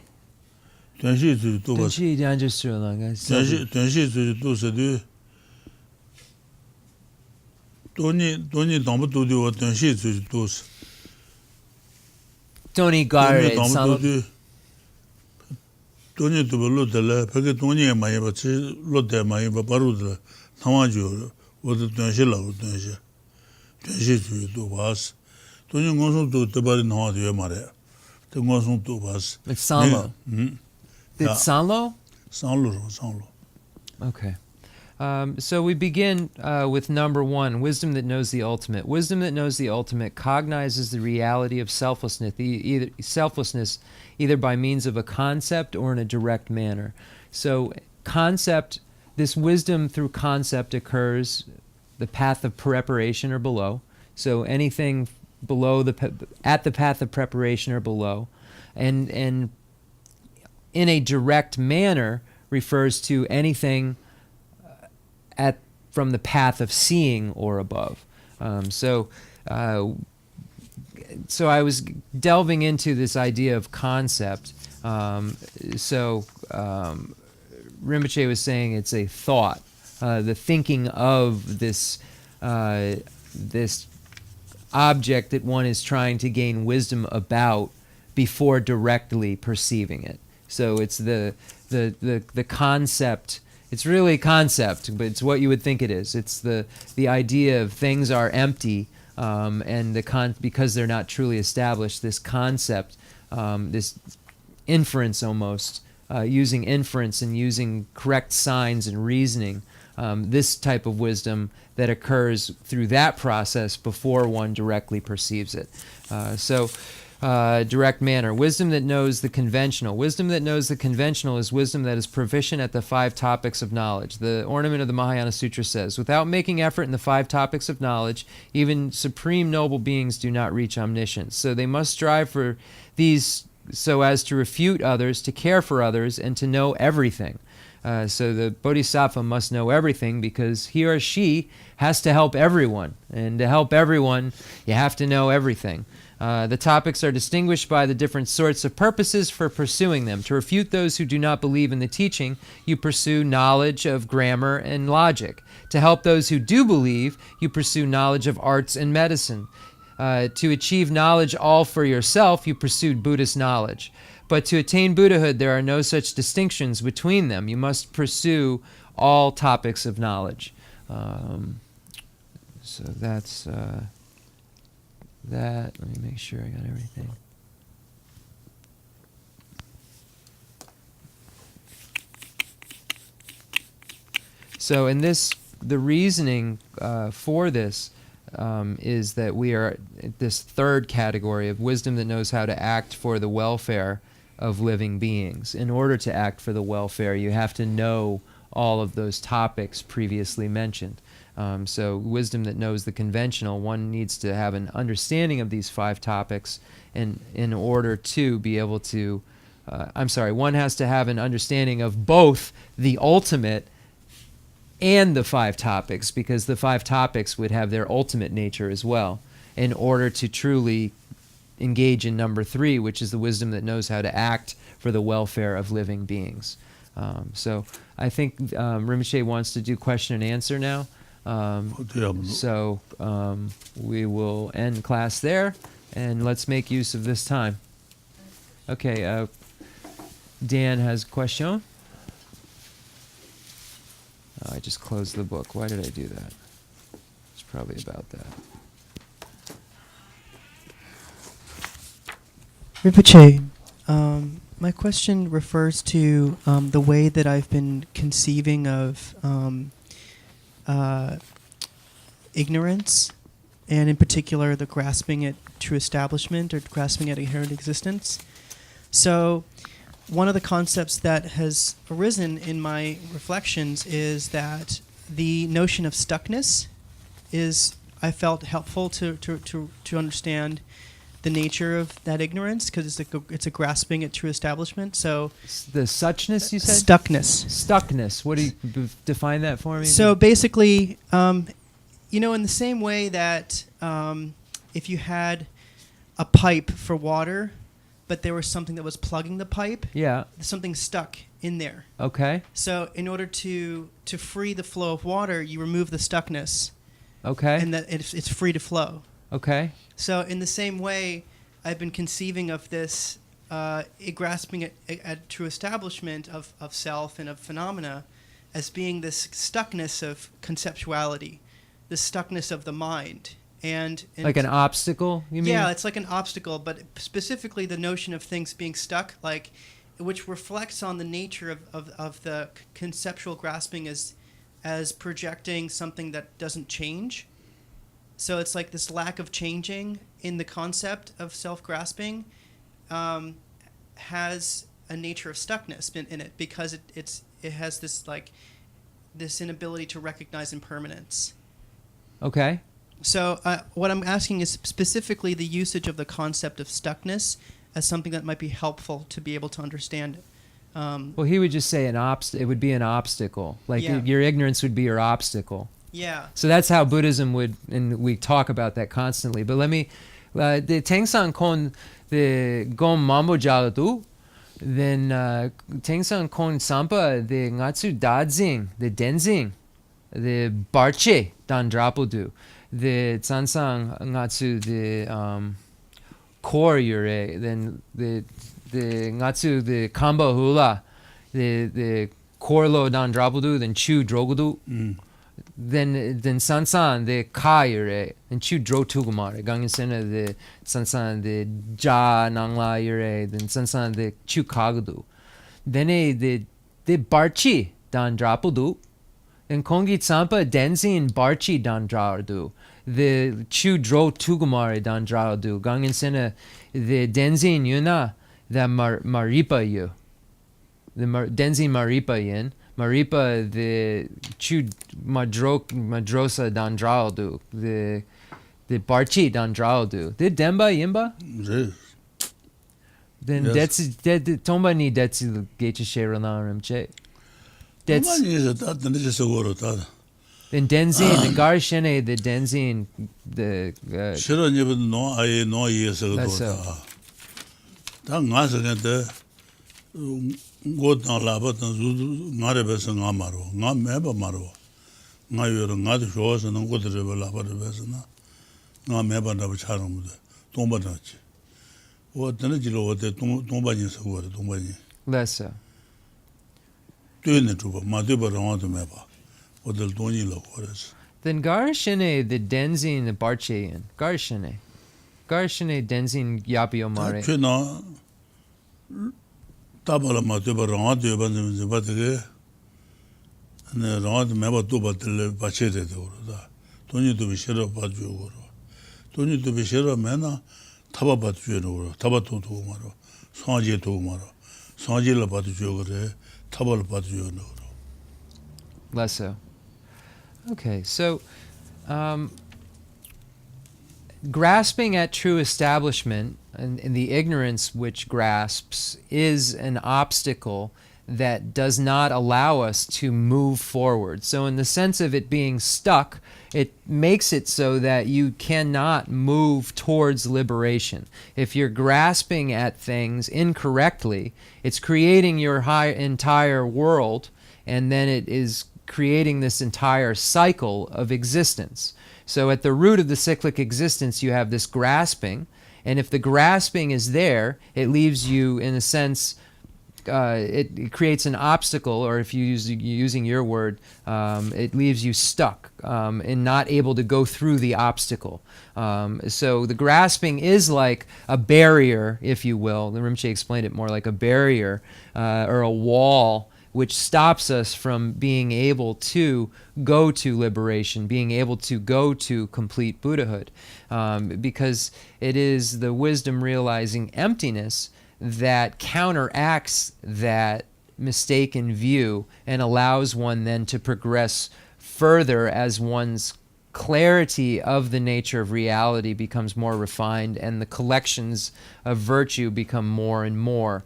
전시 주주도 봐 Dunje Yanjur Surinang 전시 주주도 서도 돈이 너무 도도 어떤 시주도 Tony Gare, 돈이 도블로 달라 그게 돈이 많이 받지 로데 많이 바로도 상황주 어디 돈실라고 돈시주도 와서 돈이 공소도 더바리 나와도 말이야. 또 공소도 와서 It's Sanlo. It's Sanlo? Sanlo. Okay. So we begin with number 1, wisdom that knows the ultimate. Wisdom that knows the ultimate cognizes the reality of selflessness, either by means of a concept or in a direct manner. So this wisdom through concept occurs the path of preparation or below. So anything below at the path of preparation or below, and in a direct manner refers to anything from the path of seeing or above. So I was delving into this idea of concept. Rinpoche was saying it's a thought, the thinking of this object that one is trying to gain wisdom about before directly perceiving it. So it's the concept. It's really a concept, but it's what you would think it is. It's the idea of things are empty, and because they're not truly established. This concept, this inference almost, using inference and using correct signs and reasoning. This type of wisdom that occurs through that process before one directly perceives it. Direct manner. Wisdom that knows the conventional. Wisdom that knows the conventional is wisdom that is proficient at the 5 topics of knowledge. The ornament of the Mahayana Sutra says, without making effort in the 5 topics of knowledge, even supreme noble beings do not reach omniscience. So they must strive for these so as to refute others, to care for others, and to know everything. So the bodhisattva must know everything because he or she has to help everyone. And to help everyone, you have to know everything. The topics are distinguished by the different sorts of purposes for pursuing them. To refute those who do not believe in the teaching, you pursue knowledge of grammar and logic. To help those who do believe, you pursue knowledge of arts and medicine. To achieve knowledge all for yourself, you pursued Buddhist knowledge. But to attain Buddhahood, there are no such distinctions between them. You must pursue all topics of knowledge. So that's that. Let me make sure I got everything. So in this, the reasoning for this is that we are at this third category of wisdom that knows how to act for the welfare of living beings. In order to act for the welfare, you have to know all of those topics previously mentioned. So wisdom that knows the conventional, one needs to have an understanding of these 5 topics, and in order to be able to, one has to have an understanding of both the ultimate and the 5 topics, because the 5 topics would have their ultimate nature as well, in order to truly engage in number 3, which is the wisdom that knows how to act for the welfare of living beings. So I think Rinpoche wants to do question and answer now. So we will end class there, and let's make use of this time. Okay, Dan has a question. Oh, I just closed the book. Why did I do that? It's probably about that. Rinpoche, my question refers to the way that I've been conceiving of ignorance, and in particular the grasping at true establishment or grasping at inherent existence. So one of the concepts that has arisen in my reflections is that the notion of stuckness is, I felt, helpful to understand the nature of that ignorance, because it's a grasping at true establishment. So the suchness, you said? Stuckness. What do you define that for me? So basically, in the same way that if you had a pipe for water, but there was something that was plugging the pipe, something stuck in there. Okay. So in order to free the flow of water, you remove the stuckness, Okay. and that it's free to flow. Okay. So in the same way, I've been conceiving of this, grasping at true establishment of self and of phenomena as being this stuckness of conceptuality, the stuckness of the mind. And Like an obstacle, you mean? yeah, it's like an obstacle, but specifically the notion of things being stuck, like, which reflects on the nature of the conceptual grasping as projecting something that doesn't change. So it's like this lack of changing in the concept of self-grasping has a nature of stuckness in it, because it has this inability to recognize impermanence. Okay. So what I'm asking is specifically the usage of the concept of stuckness as something that might be helpful to be able to understand it. Well, he would just say it would be an obstacle. Like Yeah. your ignorance would be your obstacle. Yeah. So that's how Buddhism would, and we talk about that constantly. But let me, the Tengsan kon the gom mambo jaladu, then Tengsan kon sampa the ngatsu dadzing, the denzing, the barche dan drapodu, the tsansang ngatsu the kor yure, then the ngatsu the kamba hula, the korlo dan drapodu, then chu drogudu. Then sansan the kayure and chu dro tugumare gangin sena the sansan the ja nangla yure then sansan the chu kagadu then the barchi dan drapudu and kongi tsampa denzin barchi dan dradu the chu dro tugumare dan dradu gangin sena the denzin yuna the maripa yu the denzin maripa yin Maripa the chu madrosa dandraldu the barchi dandraldu the demba yimba then Yes. that's tomba ni that's the Geshe Lharampa che that's then denzin the garshene the denzin the that's so. God na laba tan zu ngare bes nga maro nga meba maro nga yor nga de shos na god de laba de bes na nga meba da charum de tomba da chi o tan ji lo de tomba ni so go de tomba ni Lessa. tu ne tu ma de ba ro de meba o del doni lo ores Then garshene the denzin the barchein garshene denzin yapio mare tu na tabala ma de ba ro de ba de ba de ne ro de meba tu ba de ba che de do da doni tu bi shero ba ju go ro doni tu bi shero mena taba ba ju ro taba tu tu ma ro saje tu ma ro saje la ba ju go re taba la ba ju no ro Less so. Okay, so grasping at true establishment and the ignorance which grasps is an obstacle that does not allow us to move forward. So in the sense of it being stuck, it makes it so that you cannot move towards liberation. If you're grasping at things incorrectly, it's creating your entire world, and then it is creating this entire cycle of existence. So at the root of the cyclic existence, you have this grasping, and if the grasping is there, it leaves you, in a sense, it creates an obstacle, or if you're using your word, it leaves you stuck and not able to go through the obstacle. So the grasping is like a barrier, if you will. The Rinpoche explained it more like a barrier or a wall, which stops us from being able to go to liberation, being able to go to complete Buddhahood, because it is the wisdom realizing emptiness that counteracts that mistaken view and allows one then to progress further as one's clarity of the nature of reality becomes more refined and the collections of virtue become more and more.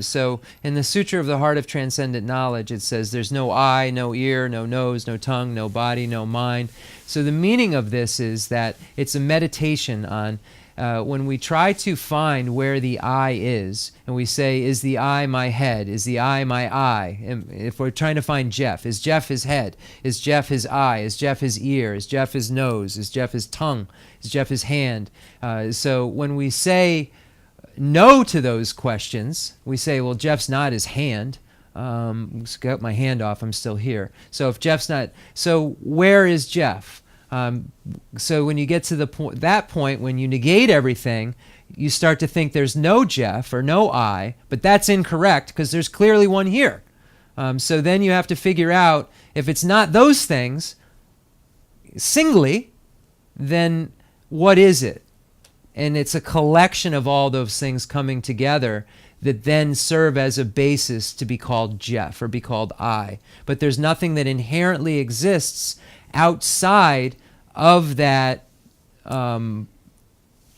So in the Sutra of the Heart of Transcendent Knowledge, it says there's no eye, no ear, no nose, no tongue, no body, no mind. So the meaning of this is that it's a meditation on when we try to find where the I is, and we say, is the I my head? Is the I my eye? And if we're trying to find Jeff, is Jeff his head? Is Jeff his eye? Is Jeff his ear? Is Jeff his nose? Is Jeff his tongue? Is Jeff his hand? So when we say no to those questions, we say, well, Jeff's not his hand. Just got my hand off, I'm still here. So if Jeff's not, so where is Jeff? So when you get to that point, when you negate everything, you start to think there's no Jeff or no I, but that's incorrect because there's clearly one here. So then you have to figure out if it's not those things singly, then what is it? And it's a collection of all those things coming together that then serve as a basis to be called Jeff or be called I. But there's nothing that inherently exists outside of that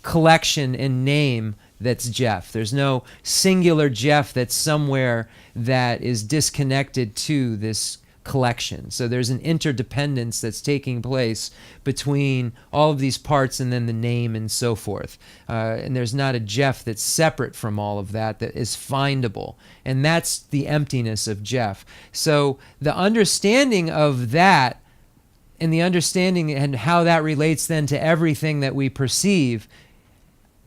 collection and name that's Jeff. There's no singular Jeff that's somewhere that is disconnected to this collection. So there's an interdependence that's taking place between all of these parts and then the name and so forth. And there's not a Jeff that's separate from all of that is findable. And that's the emptiness of Jeff. So the understanding of that and the understanding and how that relates then to everything that we perceive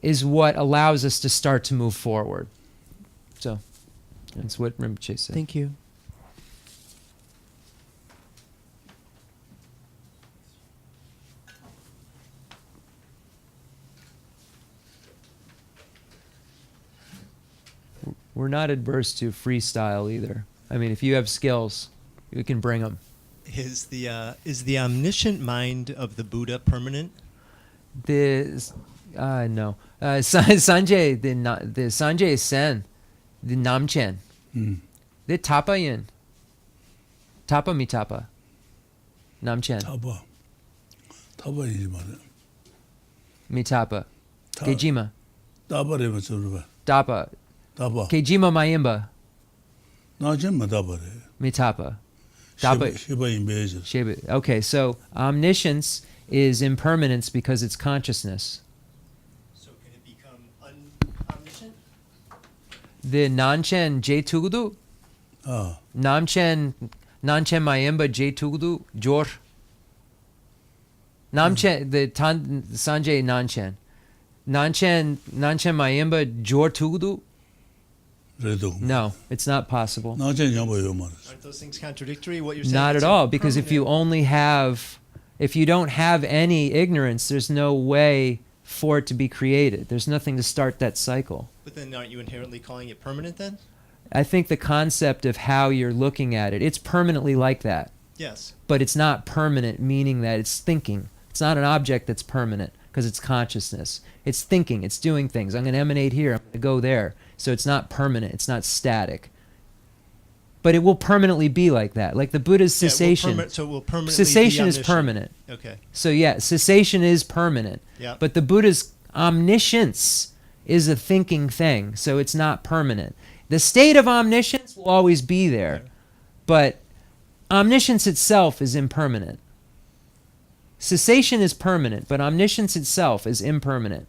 is what allows us to start to move forward. So that's what Rinpoche said. Thank you. We're not adverse to freestyle either. I mean, if you have skills, you can bring them. Is the omniscient mind of the Buddha permanent? No. Sanjay, the Sanjay Sen, the Namchen, the Tapayin, Tapa Mitapa, Namchen, Tapa is mother. Mitapa, Kejima, Tapa reva surva. Tapa, Tapa. Kejima Mayimba, Najem matapa. Mitapa. Shiba in Beja. Okay, so omniscience is impermanence because it's consciousness. So can it become omniscient? The Nanchen Jetugudu, Namchen Mayimba Jetugudu, Jor. Namchen, the Sanjay Nanchen. Nanchen Mayimba Jor Tugudu. No, it's not possible. Aren't those things contradictory? What you're saying? Not at all, because if you don't have any ignorance, there's no way for it to be created. There's nothing to start that cycle. But then aren't you inherently calling it permanent then? I think the concept of how you're looking at it, it's permanently like that. Yes. But it's not permanent, meaning that it's thinking. It's not an object that's permanent because it's consciousness. It's thinking, it's doing things. I'm going to emanate here, I'm going to go there. So it's not permanent, it's not static. But it will permanently be like that. Like the Buddha's cessation. So it will permanently cessation be is permanent. Okay. So yeah, cessation is permanent. Yeah. But the Buddha's omniscience is a thinking thing, so it's not permanent. The state of omniscience will always be there, but omniscience itself is impermanent. Cessation is permanent, but omniscience itself is impermanent.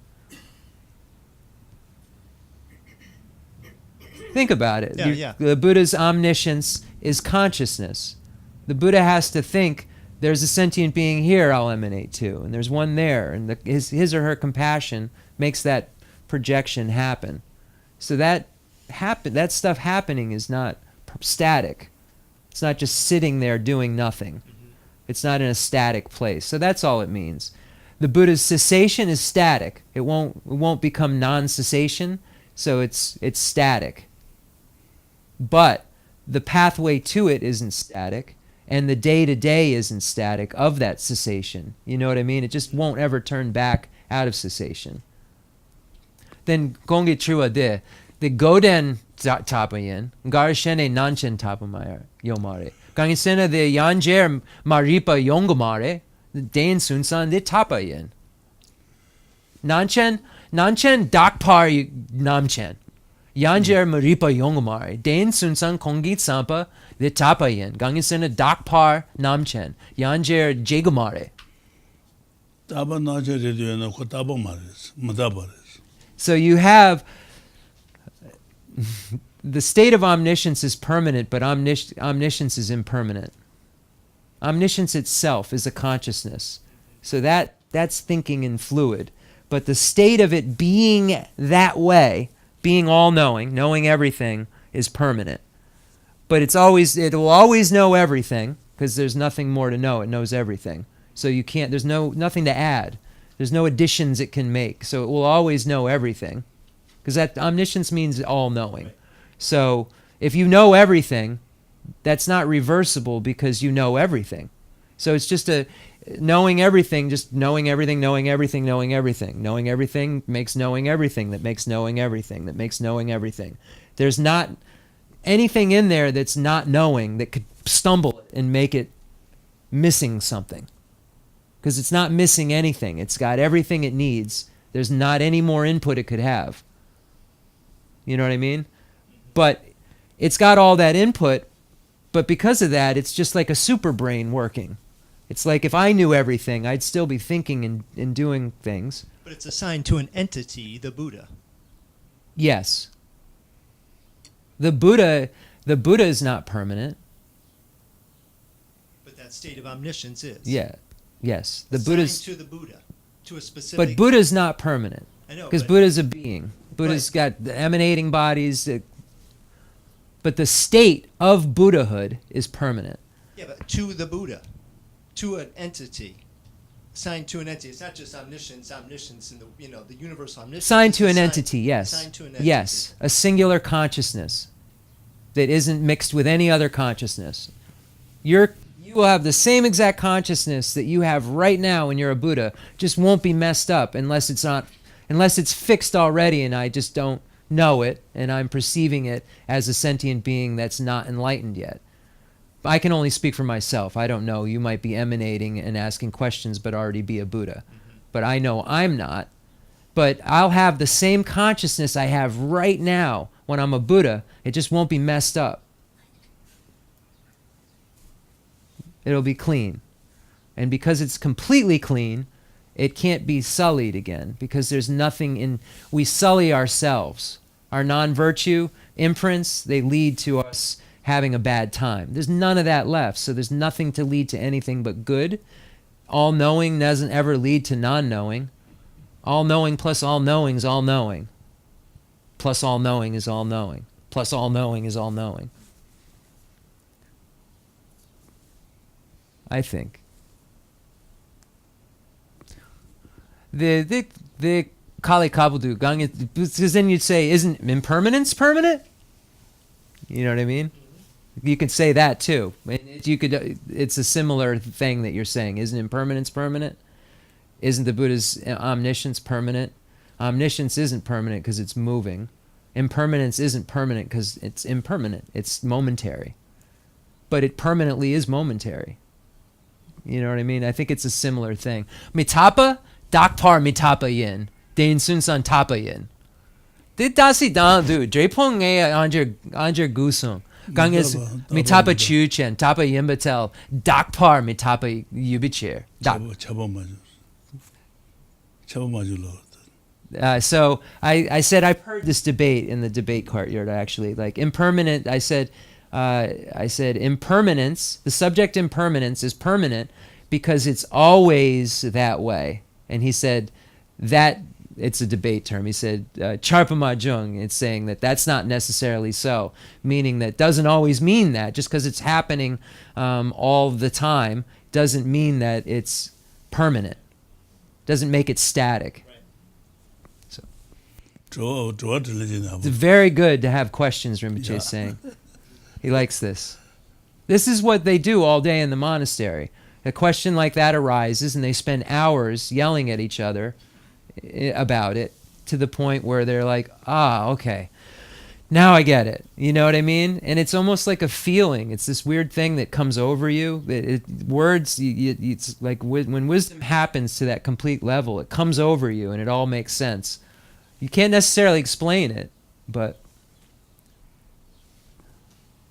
Think about it. The Buddha's omniscience is consciousness. The Buddha has to think, there's a sentient being here I'll emanate to, and there's one there, and his or her compassion makes that projection happen. So that stuff happening is not static. It's not just sitting there doing nothing. It's not in a static place. So that's all it means. The Buddha's cessation is static. It won't become non-cessation, so it's static. But the pathway to it isn't static, and the day-to-day isn't static of that cessation. You know what I mean? It just won't ever turn back out of cessation. Then Gongi Trua de, the Goden Tapayin, Garishene Nanchen Tapamaya Yomare. Gangisena de Yanjer Maripa Yongomare, the Dain Sunsan de Tapayin. Nanchen Dakpar Namchen. Yanjer Maripa Yongomare, Dain Sunsan Kongit Sampa, the Tapayin, Gangisena Dakpar Namchen, Yanjer Jegomare. Taba naja redu na ko taba maris, madabaris. So you have the state of omniscience is permanent, but omniscience is impermanent. Omniscience itself is a consciousness. So that's thinking in fluid. But the state of it being that way, being all-knowing, knowing everything, is permanent. But it will always know everything, because there's nothing more to know. It knows everything. So there's nothing to add. There's no additions it can make. So it will always know everything. Because that omniscience means all-knowing. So if you know everything, that's not reversible because you know everything. So it's just knowing everything, just knowing everything, knowing everything, knowing everything. Knowing everything makes knowing everything that makes knowing everything that makes knowing everything. There's not anything in there that's not knowing that could stumble and make it missing something. Because it's not missing anything. It's got everything it needs. There's not any more input it could have. You know what I mean? But it's got all that input, but because of that, it's just like a super brain working. It's like if I knew everything, I'd still be thinking and doing things. But it's assigned to an entity, the Buddha. Yes. The Buddha is not permanent. But that state of omniscience is. Yeah. Yes. The Assigned Buddha's to the Buddha, to a specific. But Buddha's not permanent. I know. Because but- Buddha's a being. Buddha's got the emanating bodies. But the state of Buddhahood is permanent. Yeah, but to the Buddha, to an entity, assigned to an entity. It's not just omniscience in the universal omniscience. Assigned to It's an entity, yes. Assigned to an entity. Yes, a singular consciousness that isn't mixed with any other consciousness. You will have the same exact consciousness that you have right now when you're a Buddha, just won't be messed up unless it's fixed already and I just don't know it and I'm perceiving it as a sentient being that's not enlightened yet. I can only speak for myself. I don't know. You might be emanating and asking questions but already be a Buddha. But I know I'm not. But I'll have the same consciousness I have right now when I'm a Buddha. It just won't be messed up. It'll be clean. And because it's completely clean, it can't be sullied again because there's nothing in... We sully ourselves. Our non-virtue imprints, they lead to us having a bad time. There's none of that left, so there's nothing to lead to anything but good. All-knowing doesn't ever lead to non-knowing. All-knowing plus all-knowing is all-knowing. Plus all-knowing is all-knowing. Plus all-knowing is all-knowing. I think. The Kali Kabudu Gang, because then you'd say, isn't impermanence permanent? You know what I mean? You could say that too. It's a similar thing that you're saying. Isn't impermanence permanent? Isn't the Buddha's omniscience permanent? Omniscience isn't permanent because it's moving. Impermanence isn't permanent because it's impermanent. It's momentary. But it permanently is momentary. You know what I mean? I think it's a similar thing. Mitapa, dakpar mitapa yin. Dain sun san tapa yin. Did dasi dan du, drepong anja gusung. Gang is mitapa chuchen, tapa yimbatel, dakpar mitapa yubichir. So I said I've heard this debate in the debate courtyard actually. Like impermanent, I said impermanence, the subject impermanence is permanent because it's always that way. And he said that it's a debate term. He said charpamajung, it's saying that that's not necessarily so, meaning that doesn't always mean that. Just because it's happening all the time doesn't mean that it's permanent. Doesn't make it static. So it's very good to have questions, Rinpoche is saying. He likes this. This is what they do all day in the monastery. A question like that arises and they spend hours yelling at each other about it to the point where they're like, okay, now I get it. You know what I mean? And it's almost like a feeling. It's this weird thing that comes over you. Words, it's like when wisdom happens to that complete level, it comes over you and it all makes sense. You can't necessarily explain it, but...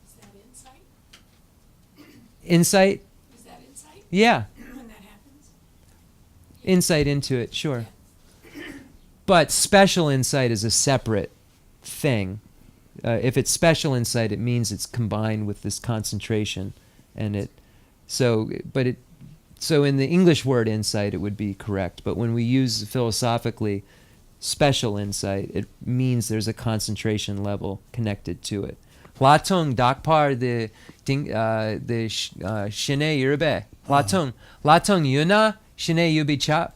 Is that insight? Insight? Is that insight Yeah. when that happens? Insight into it, sure. But special insight is a separate thing. If it's special insight, it means it's combined with this concentration, and so in the English word insight, it would be correct. But when we use philosophically special insight, it means there's a concentration level connected to it. Latong dakpar the shine yurbe. Latong yuna shine yubi chap.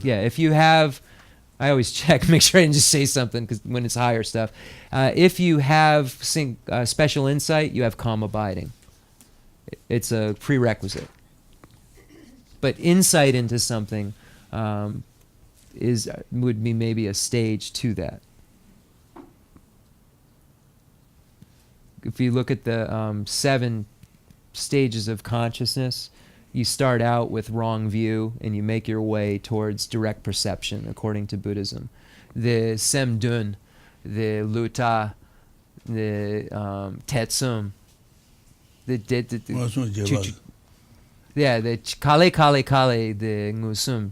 Yeah, if you have, I always check, make sure I didn't just say something because when it's higher stuff. If you have special insight, you have calm abiding. It's a prerequisite. But insight into something would be maybe a stage to that. If you look at the 7 stages of consciousness, you start out with wrong view and you make your way towards direct perception according to Buddhism. The Semdun, the Luta, the Tetsum, the Kale, the Ngusum,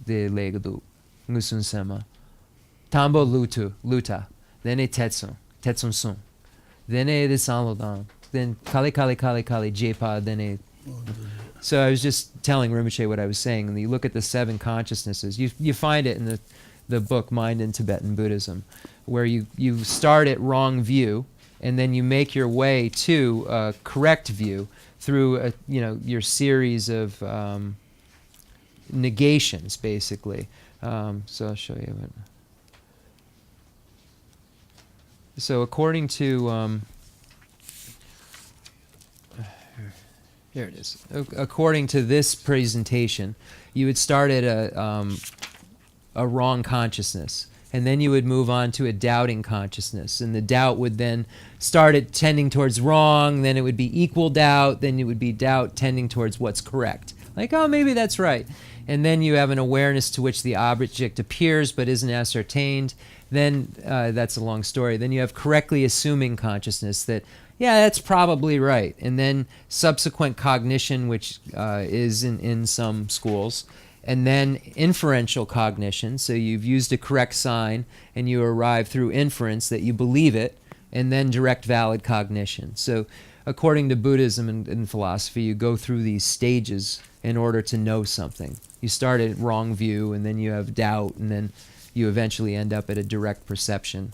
the Legadu, Ngusun Sema. Tambo Luta, then a Tetsum Sum, then a the Sanlodam, then Kale, Jepa, then a. So I was just telling Rinpoche what I was saying, and you look at the 7 consciousnesses. You find it in the book Mind in Tibetan Buddhism, where you start at wrong view, and then you make your way to a correct view through your series of negations, basically. So I'll show you. So according to here it is. According to this presentation, you would start at a wrong consciousness, and then you would move on to a doubting consciousness, and the doubt would then start at tending towards wrong, then it would be equal doubt, then it would be doubt tending towards what's correct. Like, oh, maybe that's right. And then you have an awareness to which the object appears but isn't ascertained. Then that's a long story. Then you have correctly assuming consciousness that, yeah, that's probably right. And then subsequent cognition, which is in some schools. And then inferential cognition. So you've used a correct sign and you arrive through inference that you believe it. And then direct valid cognition. So according to Buddhism and philosophy, you go through these stages in order to know something. You start at wrong view, and then you have doubt, and then you eventually end up at a direct perception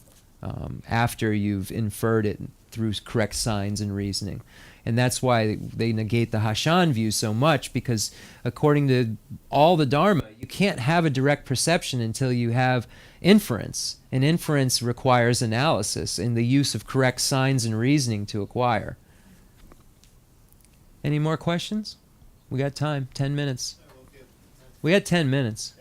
after you've inferred it through correct signs and reasoning. And that's why they negate the Hashan view so much, because according to all the Dharma, you can't have a direct perception until you have inference. And inference requires analysis and the use of correct signs and reasoning to acquire. Any more questions? We got time, 10 minutes. We got 10 minutes.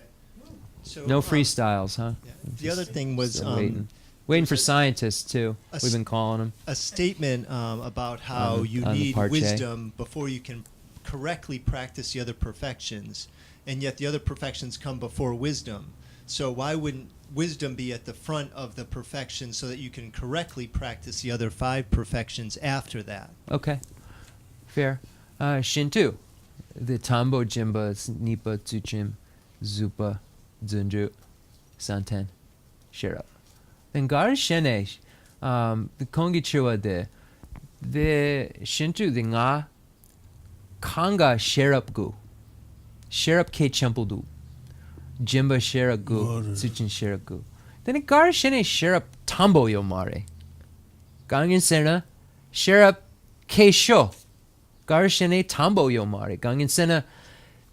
So, No freestyles, huh? Yeah. The other thing was Still waiting for scientists too. We've been calling them. a statement about how you on the need Part J. wisdom before you can correctly practice the other perfections, and yet the other perfections come before wisdom. So why wouldn't wisdom be at the front of the perfection so that you can correctly practice the other 5 perfections after that? Okay, fair. Shintu, the Tambo Jimba Nipa Tsuchim Zupa Zunju Santen Shira. Then Gar Shene, the Kongi Chua the Shintu the Nga Kanga Sherap Gu Sherap Ke Champuldu Jimba Shera Gu Tsuchin Shera Gu. Then Gar Shene Sherap Tambo Yomare Gangen Sena Sherap Ke Sho Garshene Tambo Yomare Gangen Sena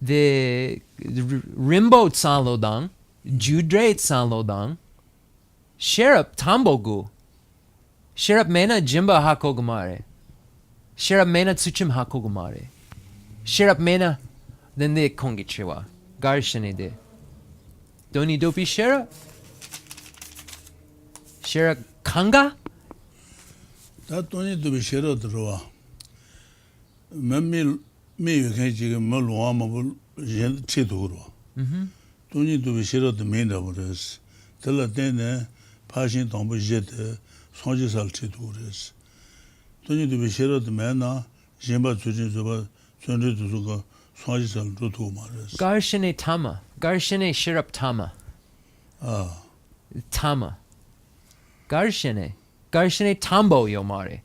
the Rimbo Tsanlodang Judre Tsanlodang Sherap Tambo Gu Sherap Mena Jimba Hakogumare Sherap Mena Tsuchim Hakogumare Sherap Mena then the Kongichiwa Garshene de Doni Dopi Shera Shera Kanga That Doni Dopi Shera Droa. Me can jig Malwama Chiduro. Doni Dopi Shera the main of us. Tell a dene passing Tombo Jet, Sonjisal Chidures. Doni Dopi Shera the Mana, Jimba Tujin Zuba, Sunday to Zuka, Swajisal Rutu Maras. Garshane Tama. Garshane Shirap Tama. Ah, Tama. Garshane. Garshane Tambo Yomare.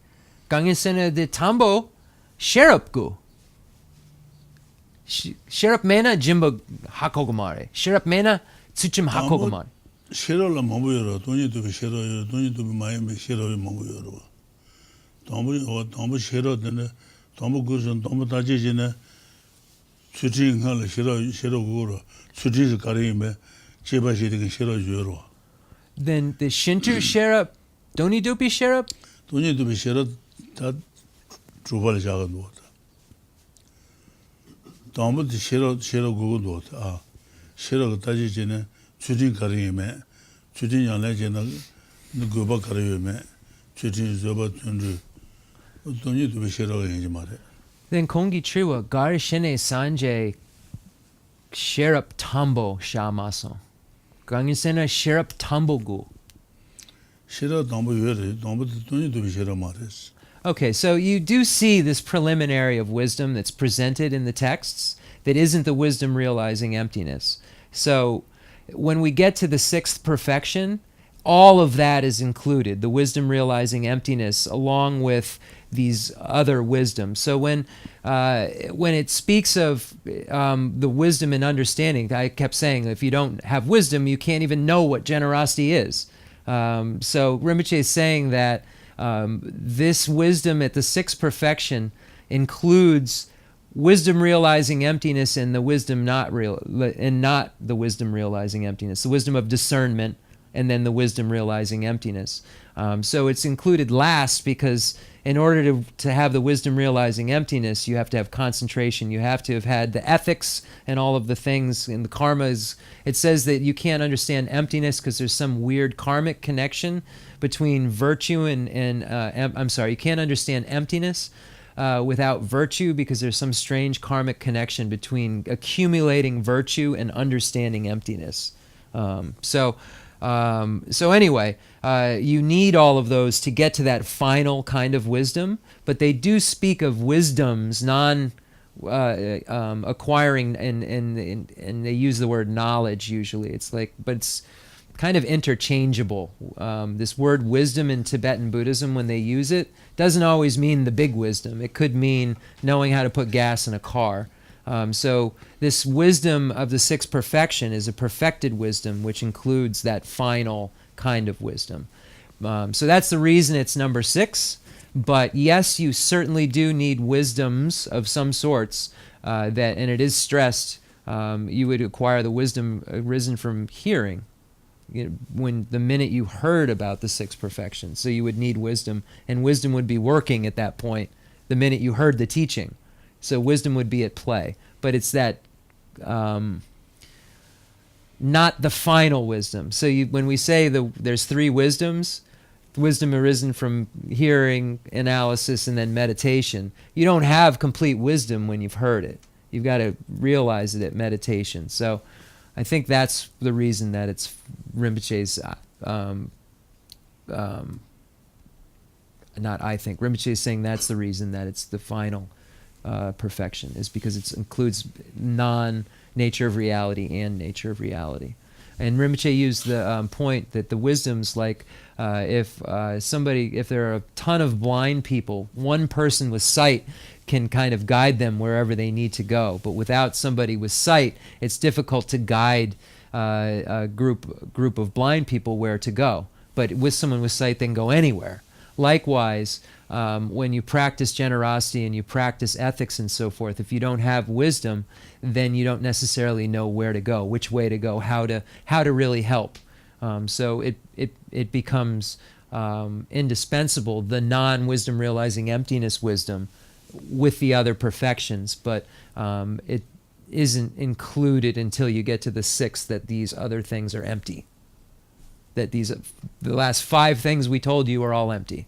Gangisene de Tambo Shirap Gu. Shirap Mena Jimbo Hakogomare. Shirap Mena Tsuchim Hakogomare. Sherola Mabuyoro, Tony to be Shero, Tony to be Miami, Shero Mabuyoro. Tombo Shero, then Tombo Gus and Tombo Tajina, Sutin Hala, Shero Guru, Sutin Karime, Cheba Shitting Shero Juro. Then the Shintu Shirap, Doni Dupi Shirap? Tony to be Shero, that Trubal Jagan water. Tombo the Shero Guru, ah, Shero Tajina. Sutin Karime, Sutin Yanajana, the Guba Karime, Sutin Zoba Tundru, don't need to be Shero in Mare. Then Kongi Triwa, Garshene Sanje Shirap Tambo Shamaso. Gangisena Shirap Tambogu. Shero Tombo Yuri, don't need to be Shero Mares. Okay, so you do see this preliminary of wisdom that's presented in the texts that isn't the wisdom realizing emptiness. So when we get to the sixth perfection, all of that is included, the wisdom realizing emptiness, along with these other wisdoms. So when it speaks of the wisdom and understanding, I kept saying, if you don't have wisdom, you can't even know what generosity is. So Rinpoche is saying that this wisdom at the sixth perfection includes wisdom realizing emptiness and the wisdom not the wisdom realizing emptiness, the wisdom of discernment, and then the wisdom realizing emptiness. So it's included last because in order to have the wisdom realizing emptiness, you have to have concentration. You have to have had the ethics and all of the things. And the karmas, it says that you can't understand emptiness because there's some weird karmic connection between virtue and you can't understand emptiness without virtue because there's some strange karmic connection between accumulating virtue and understanding emptiness. So anyway, you need all of those to get to that final kind of wisdom, but they do speak of wisdoms acquiring, and they use the word knowledge usually. But it's kind of interchangeable. This word wisdom in Tibetan Buddhism, when they use it, doesn't always mean the big wisdom. It could mean knowing how to put gas in a car. So this wisdom of the sixth perfection is a perfected wisdom, which includes that final kind of wisdom. So that's the reason it's number 6. But yes, you certainly do need wisdoms of some sorts, and it is stressed. You would acquire the wisdom arisen from hearing, when the minute you heard about the sixth perfection. So you would need wisdom, and wisdom would be working at that point the minute you heard the teaching. So wisdom would be at play. But it's that not the final wisdom. So when we say there's 3 wisdoms, wisdom arisen from hearing, analysis, and then meditation, you don't have complete wisdom when you've heard it. You've got to realize it at meditation. So I think that's the reason that it's Rinpoche's, Rinpoche is saying that's the reason that it's the final perfection, is because it includes non-nature of reality and nature of reality. And Rinpoche used the point that the wisdoms, like if there are a ton of blind people, one person with sight can kind of guide them wherever they need to go. But without somebody with sight, it's difficult to guide a group of blind people where to go. But with someone with sight, they can go anywhere. Likewise, when you practice generosity and you practice ethics and so forth, if you don't have wisdom, then you don't necessarily know where to go, which way to go, how to really help. So it becomes indispensable, the non-wisdom realizing emptiness wisdom, with the other perfections, but it isn't included until you get to the 6th, that these other things are empty. That the last 5 things we told you are all empty.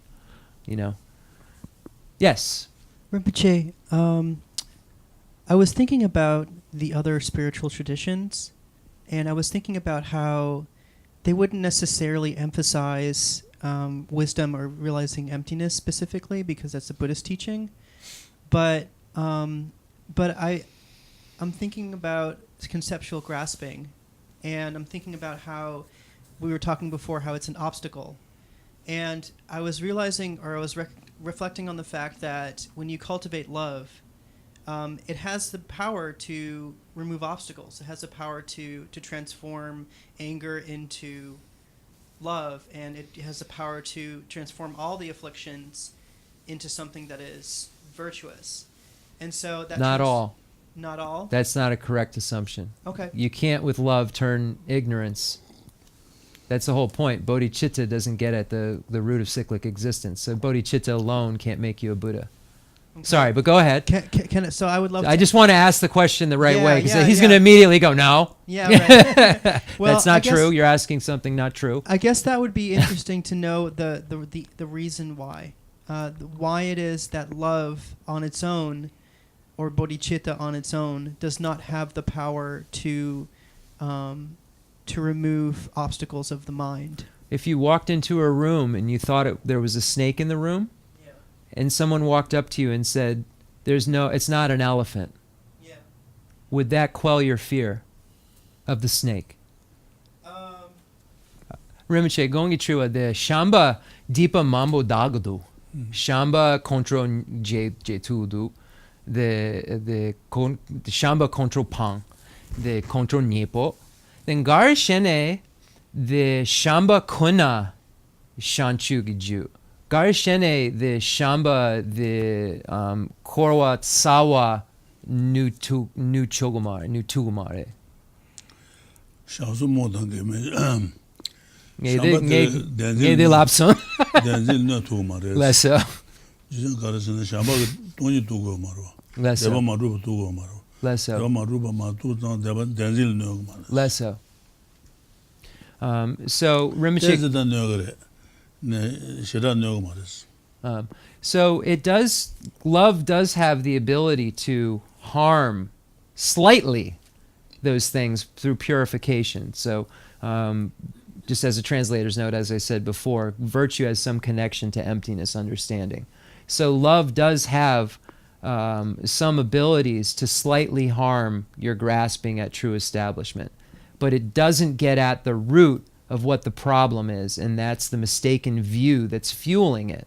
Yes? Rinpoche, I was thinking about the other spiritual traditions, and I was thinking about how they wouldn't necessarily emphasize wisdom or realizing emptiness specifically, because that's a Buddhist teaching. But I I'm thinking about conceptual grasping, and I'm thinking about how we were talking before, how it's an obstacle. And I was realizing, or I was reflecting on the fact that when you cultivate love, it has the power to remove obstacles. It has the power to transform anger into love, and it has the power to transform all the afflictions into something that is virtuous. And so that Not all. Not all? That's not a correct assumption. Okay. You can't with love turn ignorance. That's the whole point. Bodhicitta doesn't get at the root of cyclic existence. So bodhicitta alone can't make you a Buddha. Okay. Sorry, but go ahead. Can so I would love I just want to ask the question the right Yeah, way, because yeah, he's yeah. going to immediately go, no. Yeah, right. Well, That's I not guess- true. You're asking something not true. I guess that would be interesting to know the reason why. Why it is that love on its own, or bodhicitta on its own, does not have the power to remove obstacles of the mind. If you walked into a room and you thought there was a snake in the room, and someone walked up to you and said, it's not an elephant, would that quell your fear of the snake? Rinpoche, gongi chua de shamba dipa mambo dagadu, shamba contro jetudu, the shamba contro pang, the contro niepo, then gar shene the shamba kuna shanchu giju. Gar shene the shamba the korwa tsawa nu tugumare. Shaosu mo dange me. Ngay de lapson. Tenzin no tu mare. Lesso. Jin garasene shamba toni tu go maro. Lesso. Deba maru tu go maro. Lesso. Deba maru ba ma tu deba tenzin no go maro. Lesso. So Rinpoche. Tenzin no go ne shira no go maro. So love does have the ability to harm slightly those things through purification. So just as a translator's note, as I said before, virtue has some connection to emptiness understanding. So love does have some abilities to slightly harm your grasping at true establishment, but it doesn't get at the root of what the problem is, and that's the mistaken view that's fueling it.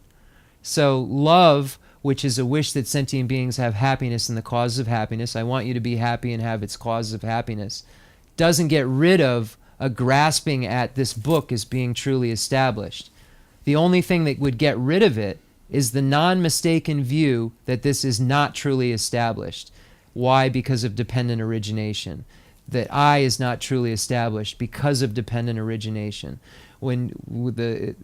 So love, which is a wish that sentient beings have happiness and the causes of happiness, I want you to be happy and have its causes of happiness, doesn't get rid of a grasping at this book as being truly established. The only thing that would get rid of it is the non-mistaken view that this is not truly established. Why? Because of dependent origination. That I is not truly established because of dependent origination. When with the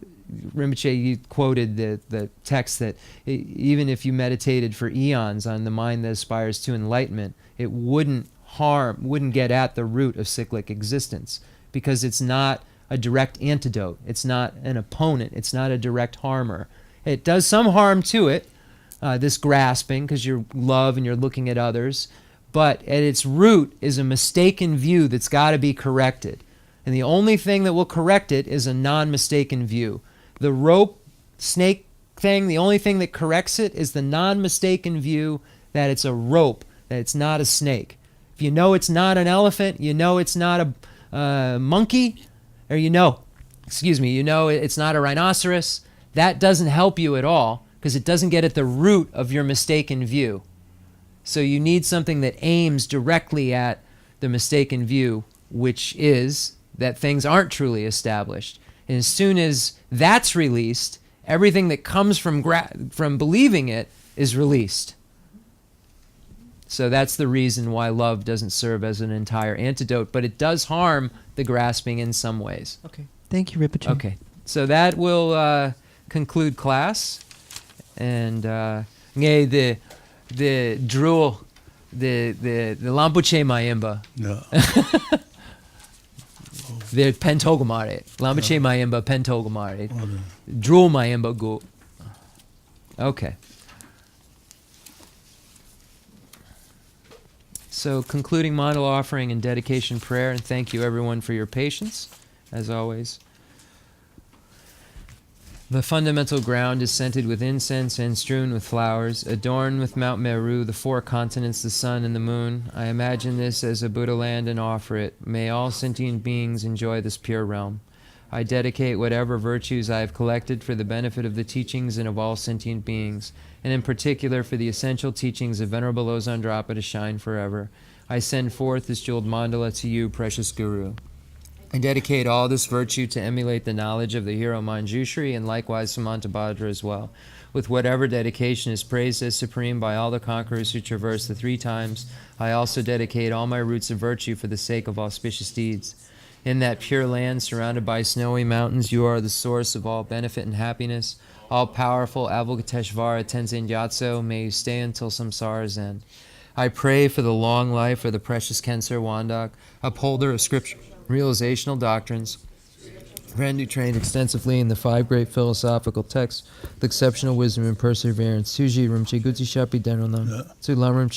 Rinpoche, you quoted the text that even if you meditated for eons on the mind that aspires to enlightenment, it wouldn't get at the root of cyclic existence, because it's not a direct antidote. It's not an opponent. It's not a direct harmer. It does some harm to it, this grasping, because you're love and you're looking at others, but at its root is a mistaken view that's got to be corrected. And the only thing that will correct it is a non-mistaken view. The rope snake thing, the only thing that corrects it is the non-mistaken view that it's a rope, that it's not a snake. If you know it's not an elephant, you know it's not a monkey, or you know it's not a rhinoceros, that doesn't help you at all, because it doesn't get at the root of your mistaken view. So you need something that aims directly at the mistaken view, which is that things aren't truly established. And as soon as that's released, everything that comes from believing it is released. So that's the reason why love doesn't serve as an entire antidote, but it does harm the grasping in some ways. Okay. Thank you, Rinpoche. Okay. So that will conclude class. And the drool, the Lampuche Mayimba. Yeah. The pentogomare. Lampuche Mayimba pentogomare. Ora. Drool Mayimba go. Okay. So concluding model offering and dedication prayer, and thank you everyone for your patience, as always. The fundamental ground is scented with incense and strewn with flowers, adorned with Mount Meru, the four continents, the sun, and the moon. I imagine this as a Buddha land and offer it. May all sentient beings enjoy this pure realm. I dedicate whatever virtues I have collected for the benefit of the teachings and of all sentient beings, and in particular for the essential teachings of Venerable Losang Drakpa to shine forever. I send forth this jeweled mandala to you, precious Guru. I dedicate all this virtue to emulate the knowledge of the hero Manjushri and likewise Samantabhadra as well. With whatever dedication is praised as supreme by all the conquerors who traverse the 3 times, I also dedicate all my roots of virtue for the sake of auspicious deeds. In that pure land surrounded by snowy mountains, you are the source of all benefit and happiness. All-powerful Avalokiteshvara Tenzin Gyatso, may you stay until samsara's end. I pray for the long life of the precious Khensur Wandak, upholder of scripture, realizational doctrines, friend who trained extensively in the 5 great philosophical texts with exceptional wisdom and perseverance. Suji Rimche Guti Shapi Denronam. Su Lamrim